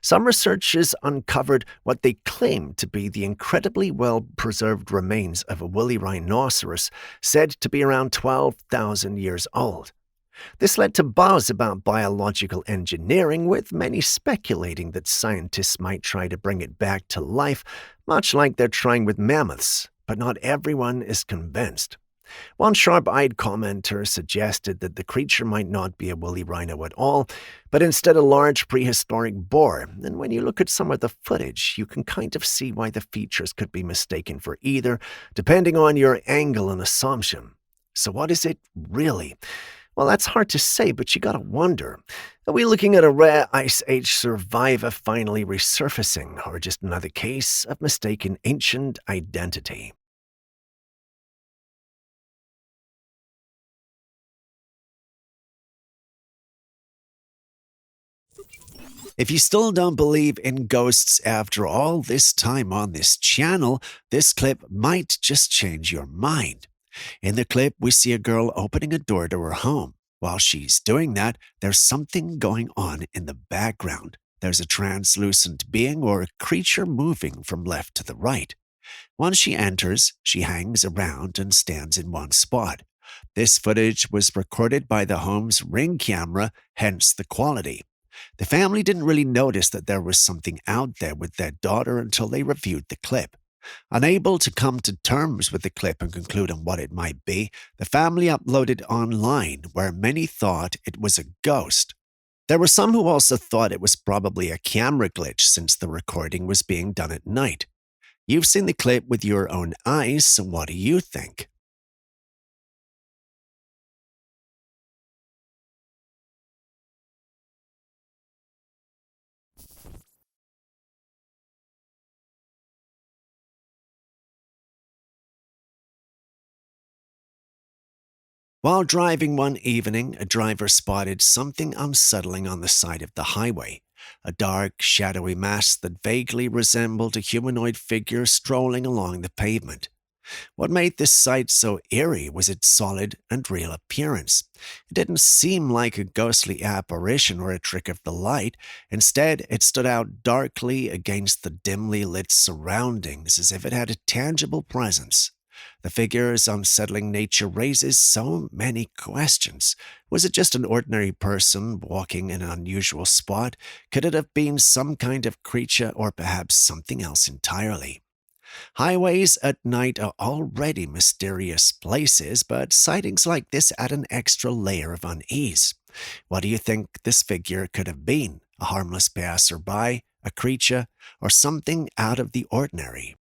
Some researchers uncovered what they claim to be the incredibly well-preserved remains of a woolly rhinoceros, said to be around 12,000 years old. This led to buzz about biological engineering, with many speculating that scientists might try to bring it back to life, much like they're trying with mammoths, but not everyone is convinced. One sharp-eyed commenter suggested that the creature might not be a woolly rhino at all, but instead a large prehistoric boar, and when you look at some of the footage, you can kind of see why the features could be mistaken for either, depending on your angle and assumption. So what is it really? Well, that's hard to say, but you gotta wonder. Are we looking at a rare Ice Age survivor finally resurfacing, or just another case of mistaken ancient identity? If you still don't believe in ghosts after all this time on this channel, this clip might just change your mind. In the clip, we see a girl opening a door to her home. While she's doing that, there's something going on in the background. There's a translucent being or a creature moving from left to the right. Once she enters, she hangs around and stands in one spot. This footage was recorded by the home's Ring camera, hence the quality. The family didn't really notice that there was something out there with their daughter until they reviewed the clip. Unable to come to terms with the clip and conclude on what it might be, the family uploaded online, where many thought it was a ghost. There were some who also thought it was probably a camera glitch since the recording was being done at night. You've seen the clip with your own eyes, so what do you think? While driving one evening, a driver spotted something unsettling on the side of the highway. A dark, shadowy mass that vaguely resembled a humanoid figure strolling along the pavement. What made this sight so eerie was its solid and real appearance. It didn't seem like a ghostly apparition or a trick of the light. Instead, it stood out darkly against the dimly lit surroundings as if it had a tangible presence. The figure's unsettling nature raises so many questions. Was it just an ordinary person walking in an unusual spot? Could it have been some kind of creature or perhaps something else entirely? Highways at night are already mysterious places, but sightings like this add an extra layer of unease. What do you think this figure could have been? A harmless passerby, a creature, or something out of the ordinary?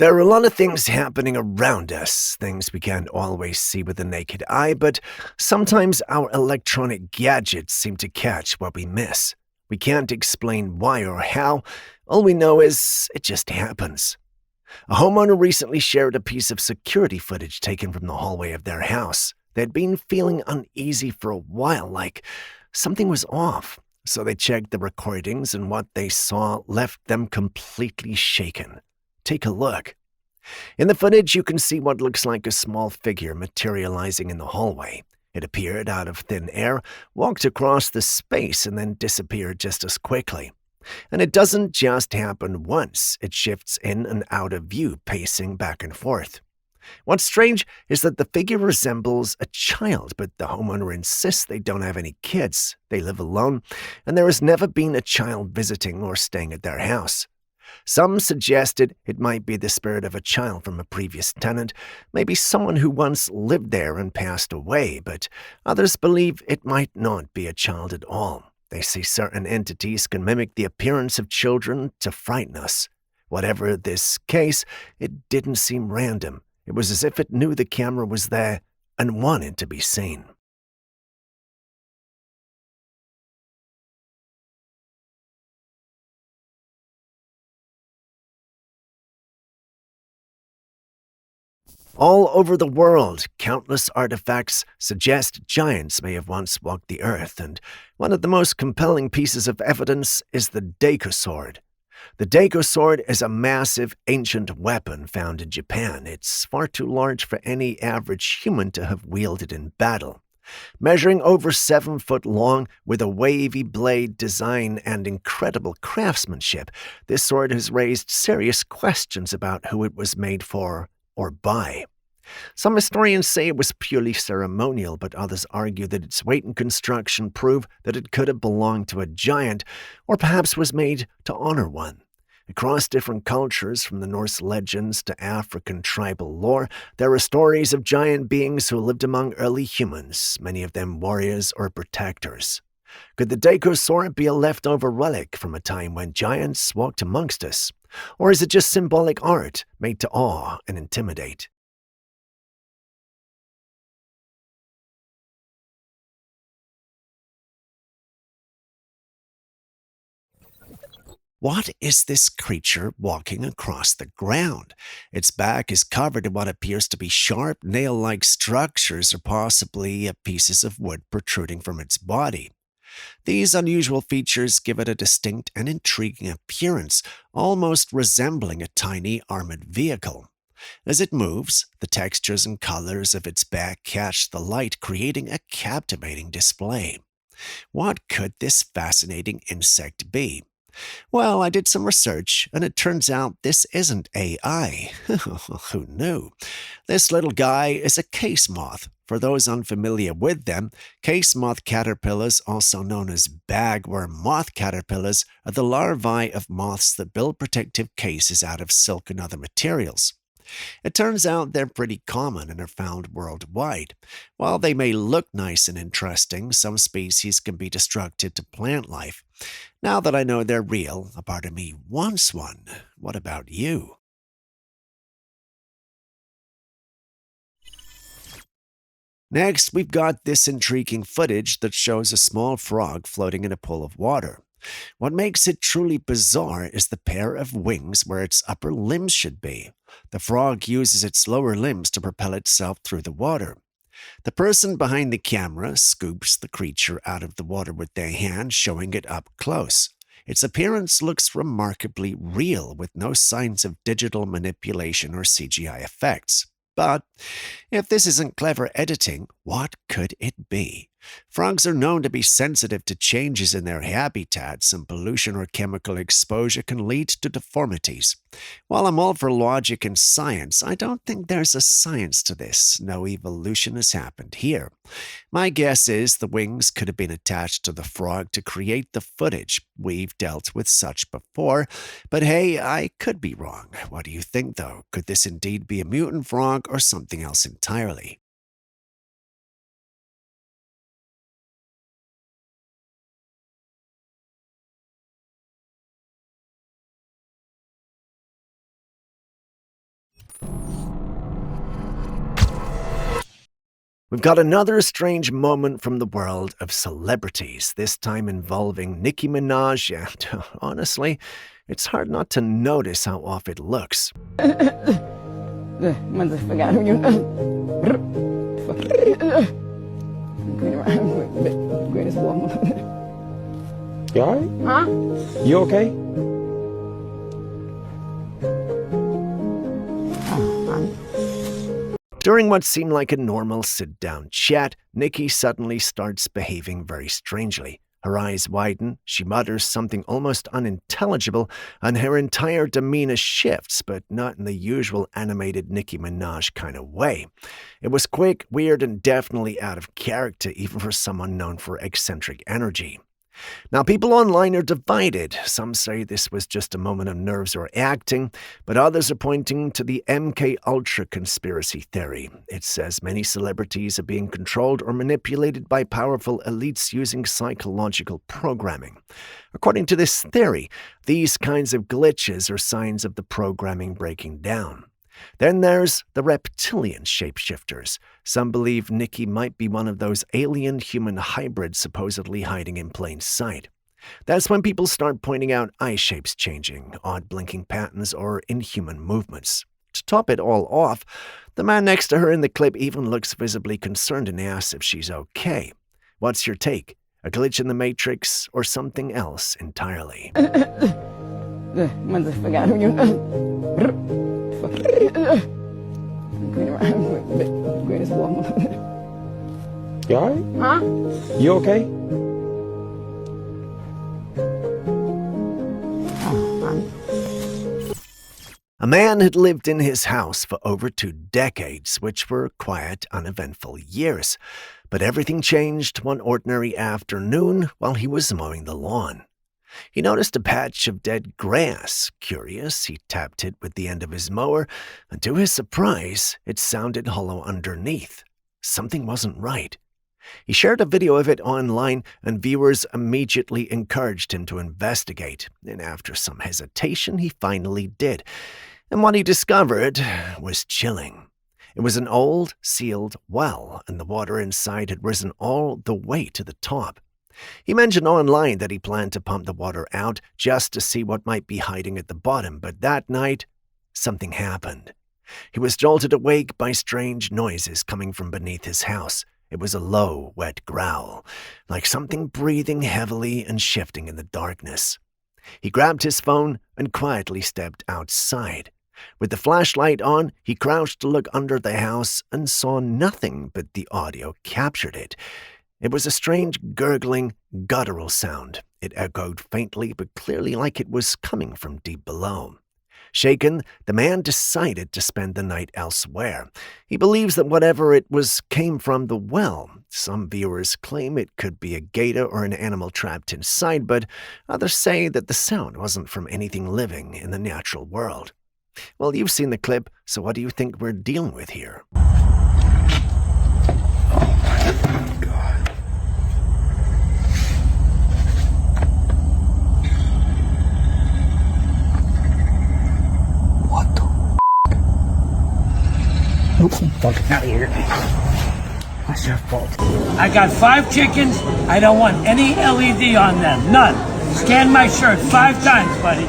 There are a lot of things happening around us, things we can't always see with the naked eye, but sometimes our electronic gadgets seem to catch what we miss. We can't explain why or how. All we know is it just happens. A homeowner recently shared a piece of security footage taken from the hallway of their house. They'd been feeling uneasy for a while, like something was off. So they checked the recordings, and what they saw left them completely shaken. Take a look. In the footage, you can see what looks like a small figure materializing in the hallway. It appeared out of thin air, walked across the space, and then disappeared just as quickly. And it doesn't just happen once, it shifts in and out of view, pacing back and forth. What's strange is that the figure resembles a child, but the homeowner insists they don't have any kids. They live alone, and there has never been a child visiting or staying at their house. Some suggested it might be the spirit of a child from a previous tenant, maybe someone who once lived there and passed away, but others believe it might not be a child at all. They say certain entities can mimic the appearance of children to frighten us. Whatever this case, it didn't seem random. It was as if it knew the camera was there and wanted to be seen. All over the world, countless artifacts suggest giants may have once walked the earth, and one of the most compelling pieces of evidence is the Daiko sword. The Daiko sword is a massive, ancient weapon found in Japan. It's far too large for any average human to have wielded in battle. Measuring over 7 foot long, with a wavy blade design and incredible craftsmanship, this sword has raised serious questions about who it was made for or by. Some historians say it was purely ceremonial, but others argue that its weight and construction prove that it could have belonged to a giant, or perhaps was made to honor one. Across different cultures, from the Norse legends to African tribal lore, there are stories of giant beings who lived among early humans, many of them warriors or protectors. Could the Daiko sword be a leftover relic from a time when giants walked amongst us? Or is it just symbolic art made to awe and intimidate? What is this creature walking across the ground? Its back is covered in what appears to be sharp, nail-like structures or possibly pieces of wood protruding from its body. These unusual features give it a distinct and intriguing appearance, almost resembling a tiny armored vehicle. As it moves, the textures and colors of its back catch the light, creating a captivating display. What could this fascinating insect be? Well, I did some research, and it turns out this isn't AI. Who knew? This little guy is a case moth. For those unfamiliar with them, case moth caterpillars, also known as bagworm moth caterpillars, are the larvae of moths that build protective cases out of silk and other materials. It turns out they're pretty common and are found worldwide. While they may look nice and interesting, some species can be destructive to plant life. Now that I know they're real, a part of me wants one. What about you? Next, we've got this intriguing footage that shows a small frog floating in a pool of water. What makes it truly bizarre is the pair of wings where its upper limbs should be. The frog uses its lower limbs to propel itself through the water. The person behind the camera scoops the creature out of the water with their hand, showing it up close. Its appearance looks remarkably real, with no signs of digital manipulation or CGI effects. But if this isn't clever editing, what could it be? Frogs are known to be sensitive to changes in their habitats, and pollution or chemical exposure can lead to deformities. While I'm all for logic and science, I don't think there's a science to this. No evolution has happened here. My guess is the wings could have been attached to the frog to create the footage. We've dealt with such before, but hey, I could be wrong. What do you think, though? Could this indeed be a mutant frog or something else entirely? We've got another strange moment from the world of celebrities, this time involving Nicki Minaj, and honestly, it's hard not to notice how off it looks. You alright? Huh? You okay? During what seemed like a normal sit-down chat, Nikki suddenly starts behaving very strangely. Her eyes widen, she mutters something almost unintelligible, and her entire demeanor shifts, but not in the usual animated Nicki Minaj kind of way. It was quick, weird, and definitely out of character, even for someone known for eccentric energy. Now, people online are divided. Some say this was just a moment of nerves or acting, but others are pointing to the MK Ultra conspiracy theory. It says many celebrities are being controlled or manipulated by powerful elites using psychological programming. According to this theory, these kinds of glitches are signs of the programming breaking down. Then there's the reptilian shapeshifters. Some believe Nikki might be one of those alien-human hybrids supposedly hiding in plain sight. That's when people start pointing out eye shapes changing, odd blinking patterns, or inhuman movements. To top it all off, the man next to her in the clip even looks visibly concerned and asks if she's okay. What's your take? A glitch in the Matrix or something else entirely? You alright? Huh? You okay? A man had lived in his house for over 2 decades, which were quiet, uneventful years. But everything changed one ordinary afternoon while he was mowing the lawn. He noticed a patch of dead grass. Curious, he tapped it with the end of his mower, and to his surprise, it sounded hollow underneath. Something wasn't right. He shared a video of it online, and viewers immediately encouraged him to investigate. And after some hesitation, he finally did. And what he discovered was chilling. It was an old, sealed well, and the water inside had risen all the way to the top. He mentioned online that he planned to pump the water out just to see what might be hiding at the bottom, but that night, something happened. He was jolted awake by strange noises coming from beneath his house. It was a low, wet growl, like something breathing heavily and shifting in the darkness. He grabbed his phone and quietly stepped outside. With the flashlight on, he crouched to look under the house and saw nothing, but the audio captured it. It was a strange, gurgling, guttural sound. It echoed faintly but clearly like it was coming from deep below. Shaken, the man decided to spend the night elsewhere. He believes that whatever it was came from the well. Some viewers claim it could be a gator or an animal trapped inside, but others say that the sound wasn't from anything living in the natural world. Well, you've seen the clip, so what do you think we're dealing with here? Oops, I'm fucking out of here. That's your fault. I got 5 chickens. I don't want any LED on them. None. Scan my shirt 5 times, buddy.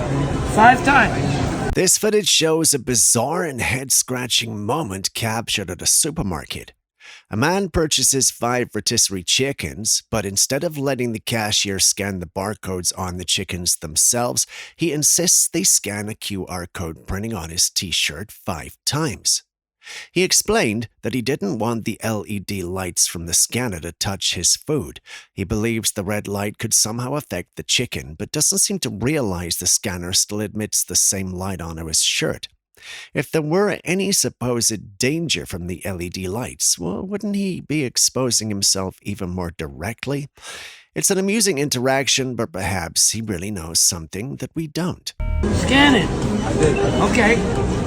5 times. This footage shows a bizarre and head-scratching moment captured at a supermarket. A man purchases 5 rotisserie chickens, but instead of letting the cashier scan the barcodes on the chickens themselves, he insists they scan a QR code printing on his t-shirt 5 times. He explained that he didn't want the LED lights from the scanner to touch his food. He believes the red light could somehow affect the chicken, but doesn't seem to realize the scanner still emits the same light onto his shirt. If there were any supposed danger from the LED lights, well, wouldn't he be exposing himself even more directly? It's an amusing interaction, but perhaps he really knows something that we don't. Scan it. I did. Okay.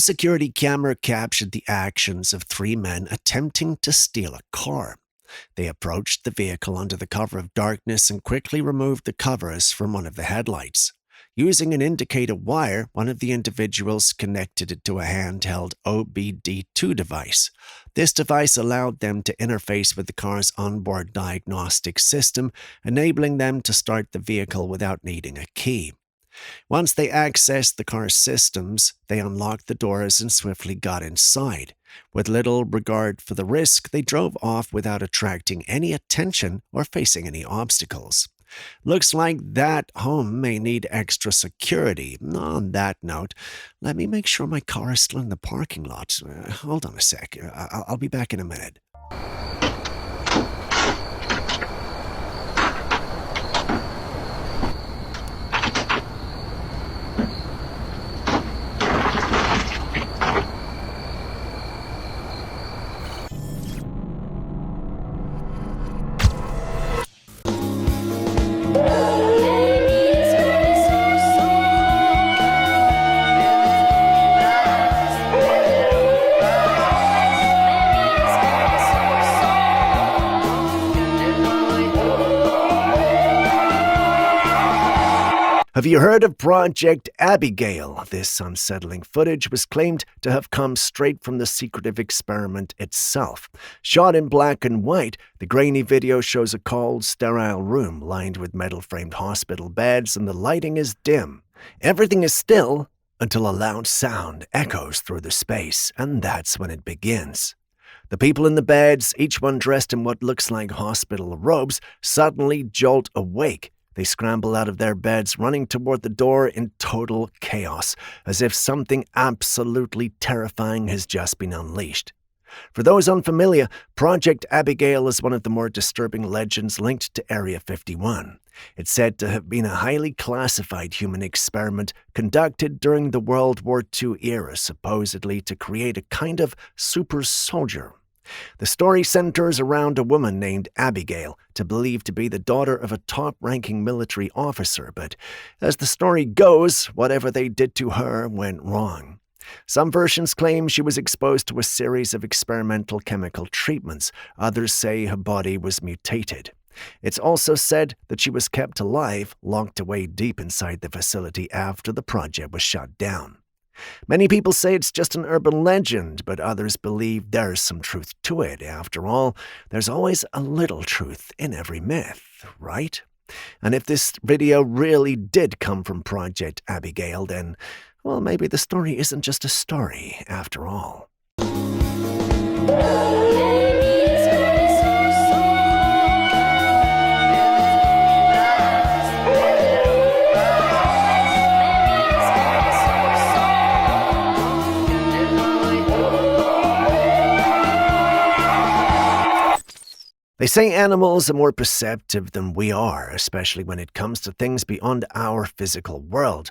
home security camera captured the actions of 3 men attempting to steal a car. They approached the vehicle under the cover of darkness and quickly removed the covers from one of the headlights. Using an indicator wire, one of the individuals connected it to a handheld OBD2 device. This device allowed them to interface with the car's onboard diagnostic system, enabling them to start the vehicle without needing a key. Once they accessed the car's systems, they unlocked the doors and swiftly got inside. With little regard for the risk, they drove off without attracting any attention or facing any obstacles. Looks like that home may need extra security. On that note, let me make sure my car is still in the parking lot. Hold on a sec. I'll be back in a minute. Have you heard of Project Abigail? This unsettling footage was claimed to have come straight from the secretive experiment itself. Shot in black and white, the grainy video shows a cold, sterile room lined with metal-framed hospital beds, and the lighting is dim. Everything is still until a loud sound echoes through the space, and that's when it begins. The people in the beds, each one dressed in what looks like hospital robes, suddenly jolt awake. They scramble out of their beds, running toward the door in total chaos, as if something absolutely terrifying has just been unleashed. For those unfamiliar, Project Abigail is one of the more disturbing legends linked to Area 51. It's said to have been a highly classified human experiment conducted during the World War II era, supposedly to create a kind of super soldier. The story centers around a woman named Abigail, believed to be the daughter of a top-ranking military officer, but as the story goes, whatever they did to her went wrong. Some versions claim she was exposed to a series of experimental chemical treatments. Others say her body was mutated. It's also said that she was kept alive, locked away deep inside the facility after the project was shut down. Many people say it's just an urban legend, but others believe there's some truth to it. After all, there's always a little truth in every myth, right? And if this video really did come from Project Abigail, then, well, maybe the story isn't just a story after all. They say animals are more perceptive than we are, especially when it comes to things beyond our physical world.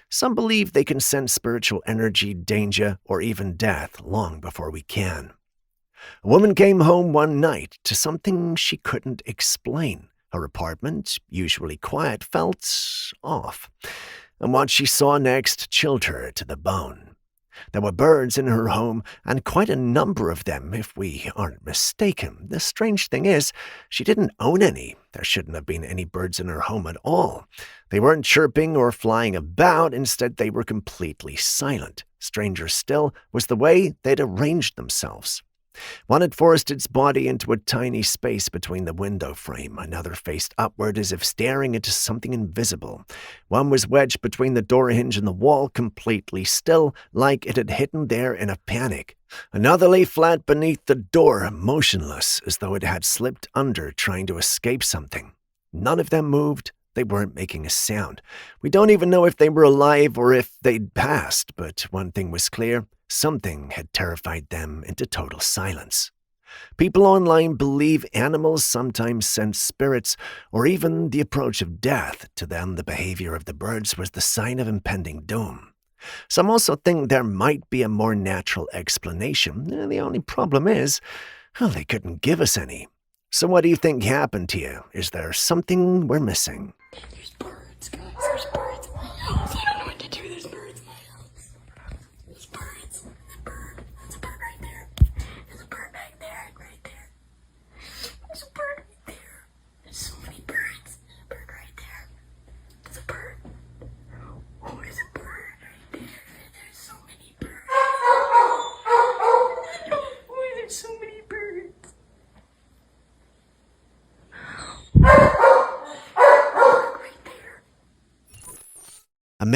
Some believe they can sense spiritual energy, danger, or even death long before we can. A woman came home one night to something she couldn't explain. Her apartment, usually quiet, felt off, and what she saw next chilled her to the bone. There were birds in her home, and quite a number of them, if we aren't mistaken. The strange thing is, she didn't own any. There shouldn't have been any birds in her home at all. They weren't chirping or flying about. Instead, they were completely silent. Stranger still was the way they'd arranged themselves. One had forced its body into a tiny space between the window frame. Another faced upward as if staring into something invisible. One was wedged between the door hinge and the wall, completely still, like it had hidden there in a panic. Another lay flat beneath the door, motionless, as though it had slipped under, trying to escape something. None of them moved. They weren't making a sound. We don't even know if they were alive or if they'd passed, but one thing was clear. Something had terrified them into total silence. People online believe animals sometimes sense spirits or even the approach of death. To them, the behavior of the birds was the sign of impending doom. Some also think there might be a more natural explanation. The only problem is, well, they couldn't give us any. So what do you think happened to you? Is there something we're missing? There's birds, guys. There's birds in my house. I don't know what to do. There's birds in my house. There's birds.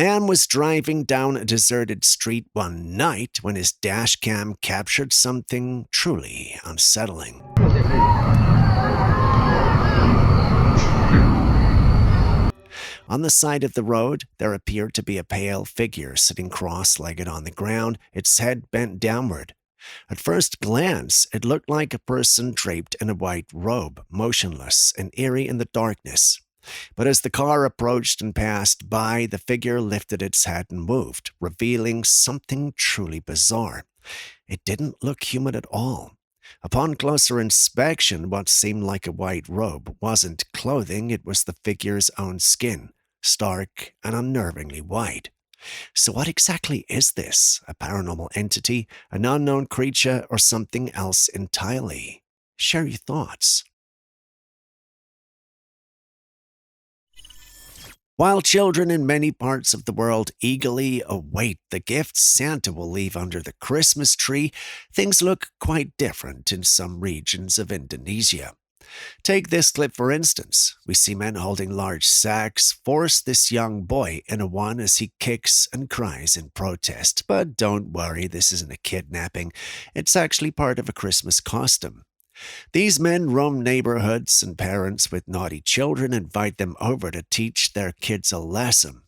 man was driving down a deserted street one night when his dash cam captured something truly unsettling. On the side of the road, there appeared to be a pale figure sitting cross-legged on the ground, its head bent downward. At first glance, it looked like a person draped in a white robe, motionless and eerie in the darkness. But as the car approached and passed by, the figure lifted its head and moved, revealing something truly bizarre. It didn't look human at all. Upon closer inspection, what seemed like a white robe wasn't clothing, it was the figure's own skin, stark and unnervingly white. So what exactly is this? A paranormal entity, an unknown creature, or something else entirely? Share your thoughts. While children in many parts of the world eagerly await the gifts Santa will leave under the Christmas tree, things look quite different in some regions of Indonesia. Take this clip for instance. We see men holding large sacks force this young boy into one as he kicks and cries in protest. But don't worry, this isn't a kidnapping. It's actually part of a Christmas costume. These men roam neighborhoods, and parents with naughty children invite them over to teach their kids a lesson.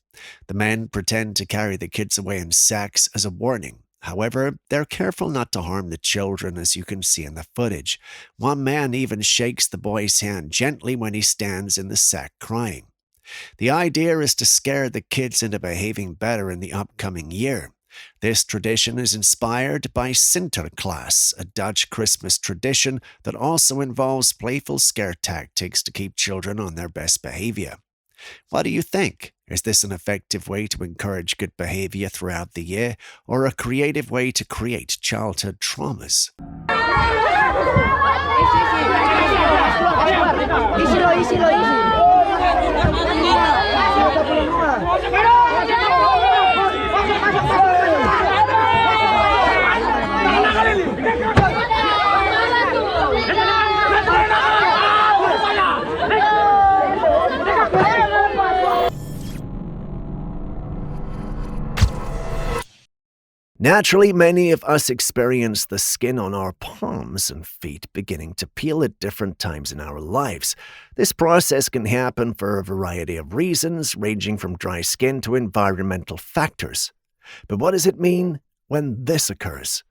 The men pretend to carry the kids away in sacks as a warning. However, they're careful not to harm the children, as you can see in the footage. One man even shakes the boy's hand gently when he stands in the sack crying. The idea is to scare the kids into behaving better in the upcoming year. This tradition is inspired by Sinterklaas, a Dutch Christmas tradition that also involves playful scare tactics to keep children on their best behavior. What do you think? Is this an effective way to encourage good behavior throughout the year, or a creative way to create childhood traumas? Naturally, many of us experience the skin on our palms and feet beginning to peel at different times in our lives. This process can happen for a variety of reasons, ranging from dry skin to environmental factors. But what does it mean when this occurs?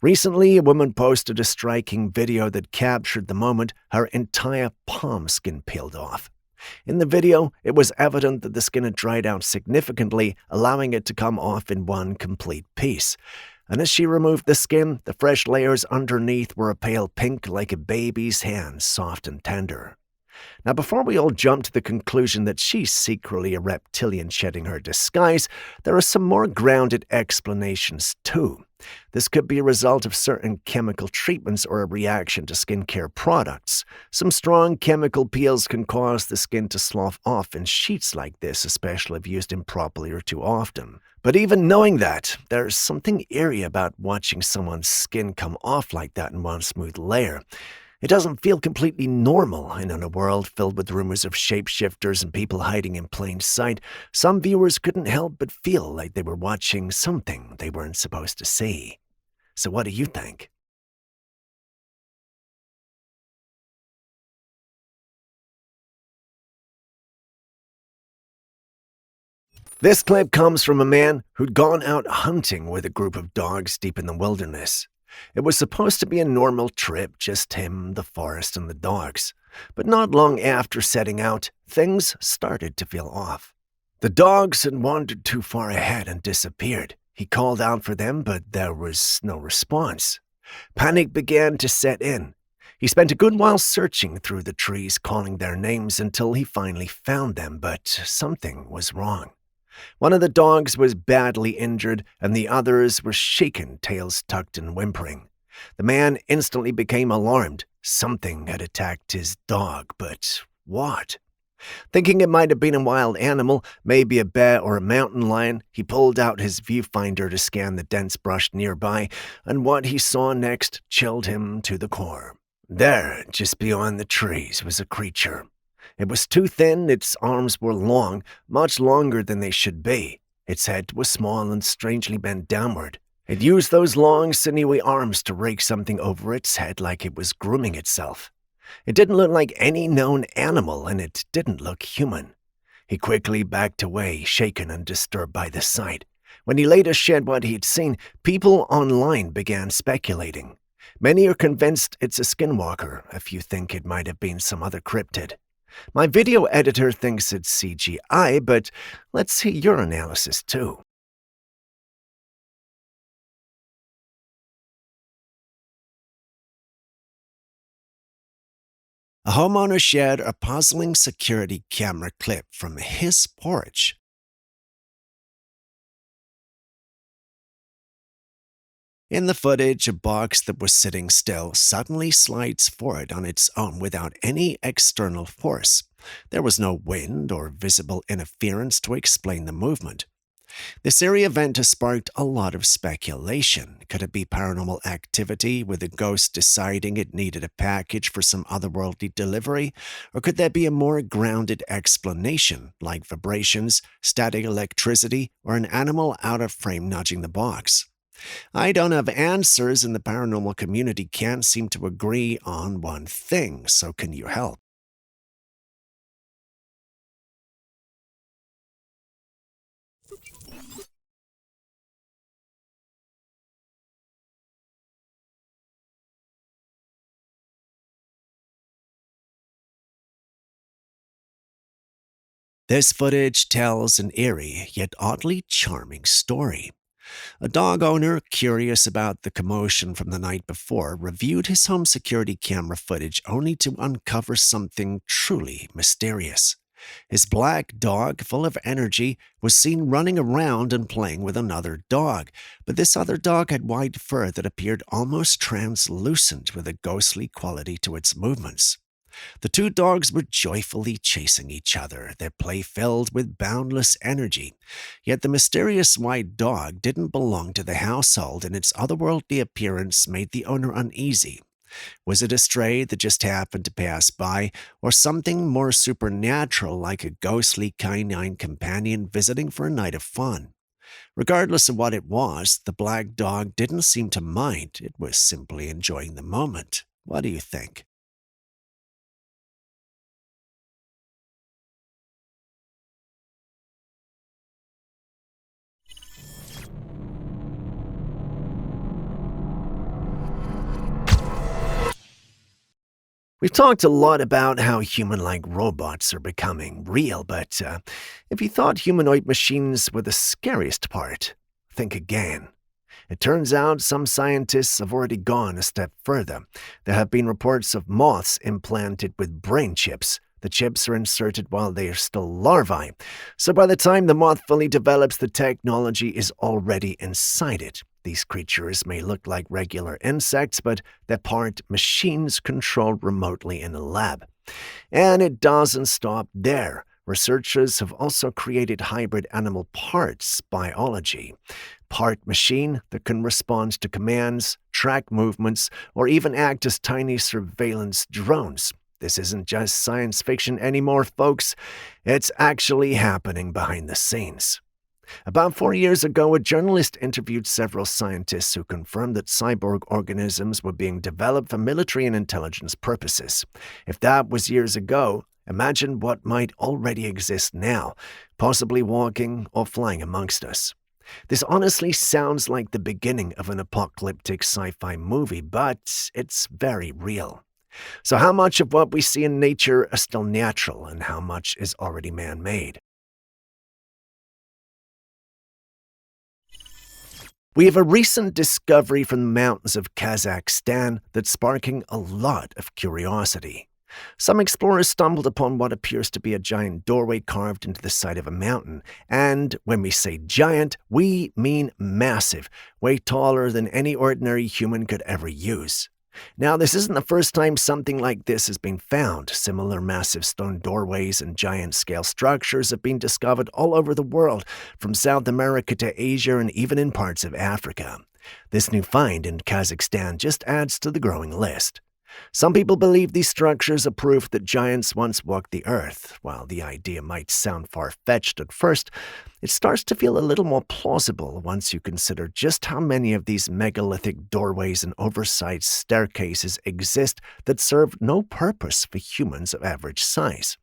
Recently, a woman posted a striking video that captured the moment her entire palm skin peeled off. In the video, it was evident that the skin had dried out significantly, allowing it to come off in one complete piece. And as she removed the skin, the fresh layers underneath were a pale pink like a baby's hand, soft and tender. Now, before we all jump to the conclusion that she's secretly a reptilian shedding her disguise, there are some more grounded explanations too. This could be a result of certain chemical treatments or a reaction to skincare products. Some strong chemical peels can cause the skin to slough off in sheets like this, especially if used improperly or too often. But even knowing that, there's something eerie about watching someone's skin come off like that in one smooth layer. It doesn't feel completely normal, and in a world filled with rumors of shapeshifters and people hiding in plain sight, some viewers couldn't help but feel like they were watching something they weren't supposed to see. So what do you think? This clip comes from a man who'd gone out hunting with a group of dogs deep in the wilderness. It was supposed to be a normal trip, just him, the forest, and the dogs. But not long after setting out, things started to feel off. The dogs had wandered too far ahead and disappeared. He called out for them, but there was no response. Panic began to set in. He spent a good while searching through the trees, calling their names until he finally found them, but something was wrong. One of the dogs was badly injured, and the others were shaken, tails tucked and whimpering. The man instantly became alarmed. Something had attacked his dog, but what? Thinking it might have been a wild animal, maybe a bear or a mountain lion, he pulled out his viewfinder to scan the dense brush nearby, and what he saw next chilled him to the core. There, just beyond the trees, was a creature. It was too thin, its arms were long, much longer than they should be. Its head was small and strangely bent downward. It used those long, sinewy arms to rake something over its head like it was grooming itself. It didn't look like any known animal, and it didn't look human. He quickly backed away, shaken and disturbed by the sight. When he later shared what he'd seen, people online began speculating. Many are convinced it's a skinwalker. A few think it might have been some other cryptid. My video editor thinks it's CGI, but let's hear your analysis too. A homeowner shared a puzzling security camera clip from his porch. In the footage, a box that was sitting still suddenly slides forward on its own without any external force. There was no wind or visible interference to explain the movement. This eerie event has sparked a lot of speculation. Could it be paranormal activity, with a ghost deciding it needed a package for some otherworldly delivery? Or could there be a more grounded explanation, like vibrations, static electricity, or an animal out of frame nudging the box? I don't have answers, and the paranormal community can't seem to agree on one thing, so can you help? This footage tells an eerie yet oddly charming story. A dog owner, curious about the commotion from the night before, reviewed his home security camera footage only to uncover something truly mysterious. His black dog, full of energy, was seen running around and playing with another dog, but this other dog had white fur that appeared almost translucent with a ghostly quality to its movements. The two dogs were joyfully chasing each other, their play filled with boundless energy. Yet the mysterious white dog didn't belong to the household, and its otherworldly appearance made the owner uneasy. Was it a stray that just happened to pass by, or something more supernatural like a ghostly canine companion visiting for a night of fun? Regardless of what it was, the black dog didn't seem to mind. It was simply enjoying the moment. What do you think? We've talked a lot about how human-like robots are becoming real, but if you thought humanoid machines were the scariest part, think again. It turns out some scientists have already gone a step further. There have been reports of moths implanted with brain chips. The chips are inserted while they are still larvae, so by the time the moth fully develops, the technology is already inside it. These creatures may look like regular insects, but they're part machines controlled remotely in a lab. And it doesn't stop there. Researchers have also created hybrid animal parts biology. Part machine that can respond to commands, track movements, or even act as tiny surveillance drones. This isn't just science fiction anymore, folks. It's actually happening behind the scenes. About 4 years ago, a journalist interviewed several scientists who confirmed that cyborg organisms were being developed for military and intelligence purposes. If that was years ago, imagine what might already exist now, possibly walking or flying amongst us. This honestly sounds like the beginning of an apocalyptic sci-fi movie, but it's very real. So how much of what we see in nature are still natural, and how much is already man-made? We have a recent discovery from the mountains of Kazakhstan that's sparking a lot of curiosity. Some explorers stumbled upon what appears to be a giant doorway carved into the side of a mountain. And when we say giant, we mean massive, way taller than any ordinary human could ever use. Now, this isn't the first time something like this has been found. Similar massive stone doorways and giant-scale structures have been discovered all over the world, from South America to Asia and even in parts of Africa. This new find in Kazakhstan just adds to the growing list. Some people believe these structures are proof that giants once walked the earth. While the idea might sound far-fetched at first, it starts to feel a little more plausible once you consider just how many of these megalithic doorways and oversized staircases exist that serve no purpose for humans of average size.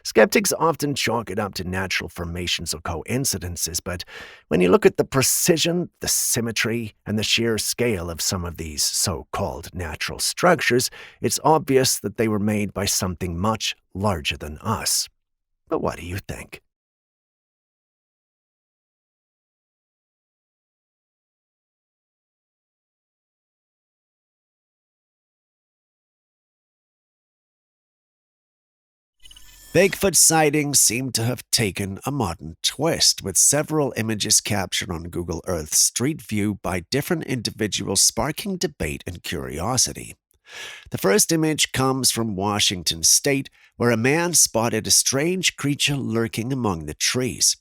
Skeptics often chalk it up to natural formations or coincidences, but when you look at the precision, the symmetry, and the sheer scale of some of these so-called natural structures, it's obvious that they were made by something much larger than us. But what do you think? Bigfoot sightings seem to have taken a modern twist, with several images captured on Google Earth Street View by different individuals sparking debate and curiosity. The first image comes from Washington State, where a man spotted a strange creature lurking among the trees.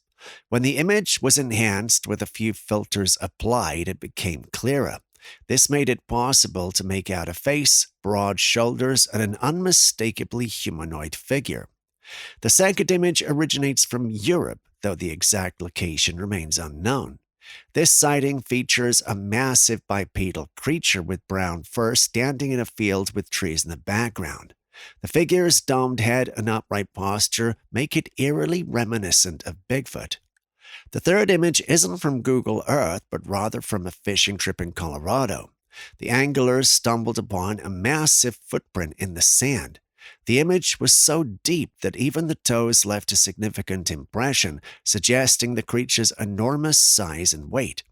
When the image was enhanced with a few filters applied, it became clearer. This made it possible to make out a face, broad shoulders, and an unmistakably humanoid figure. The second image originates from Europe, though the exact location remains unknown. This sighting features a massive bipedal creature with brown fur standing in a field with trees in the background. The figure's domed head and upright posture make it eerily reminiscent of Bigfoot. The third image isn't from Google Earth, but rather from a fishing trip in Colorado. The anglers stumbled upon a massive footprint in the sand. The image was so deep that even the toes left a significant impression, suggesting the creature's enormous size and weight.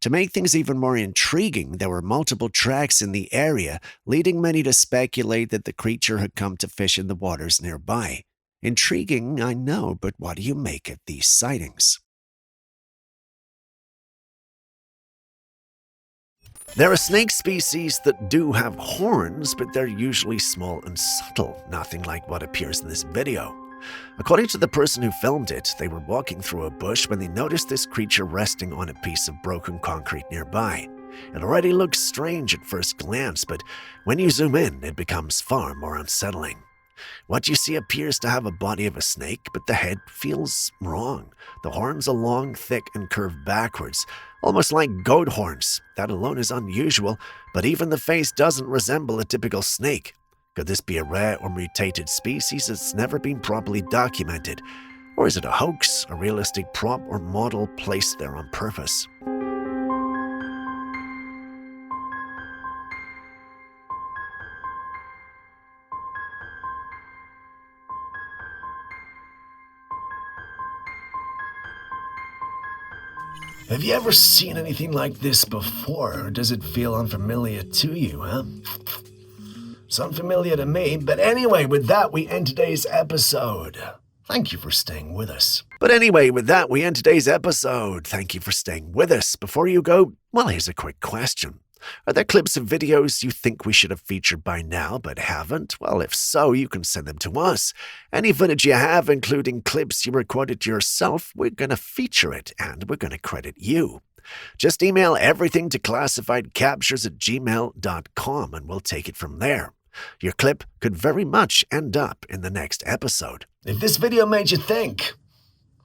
To make things even more intriguing, there were multiple tracks in the area, leading many to speculate that the creature had come to fish in the waters nearby. Intriguing, I know, but what do you make of these sightings? There are snake species that do have horns, but they're usually small and subtle, nothing like what appears in this video. According to the person who filmed it, they were walking through a bush when they noticed this creature resting on a piece of broken concrete nearby. It already looks strange at first glance, but when you zoom in, it becomes far more unsettling. What you see appears to have a body of a snake, but the head feels wrong. The horns are long, thick, and curved backwards, almost like goat horns. That alone is unusual, but even the face doesn't resemble a typical snake. Could this be a rare or mutated species that's never been properly documented? Or is it a hoax, a realistic prop or model placed there on purpose? Have you ever seen anything like this before, or does it feel unfamiliar to you, huh? It's unfamiliar to me, but anyway, with that, we end today's episode. Thank you for staying with us. Thank you for staying with us. Before you go, well, here's a quick question. Are there clips of videos you think we should have featured by now but haven't? Well, if so, you can send them to us. Any footage you have, including clips you recorded yourself, we're going to feature it, and we're going to credit you. Just email everything to classifiedcaptures@gmail.com, and we'll take it from there. Your clip could very much end up in the next episode. If this video made you think,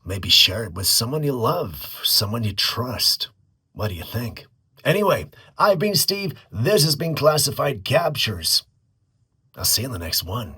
maybe share it with someone you love, someone you trust. What do you think? Anyway, I've been Steve. This has been Classified Captures. I'll see you in the next one.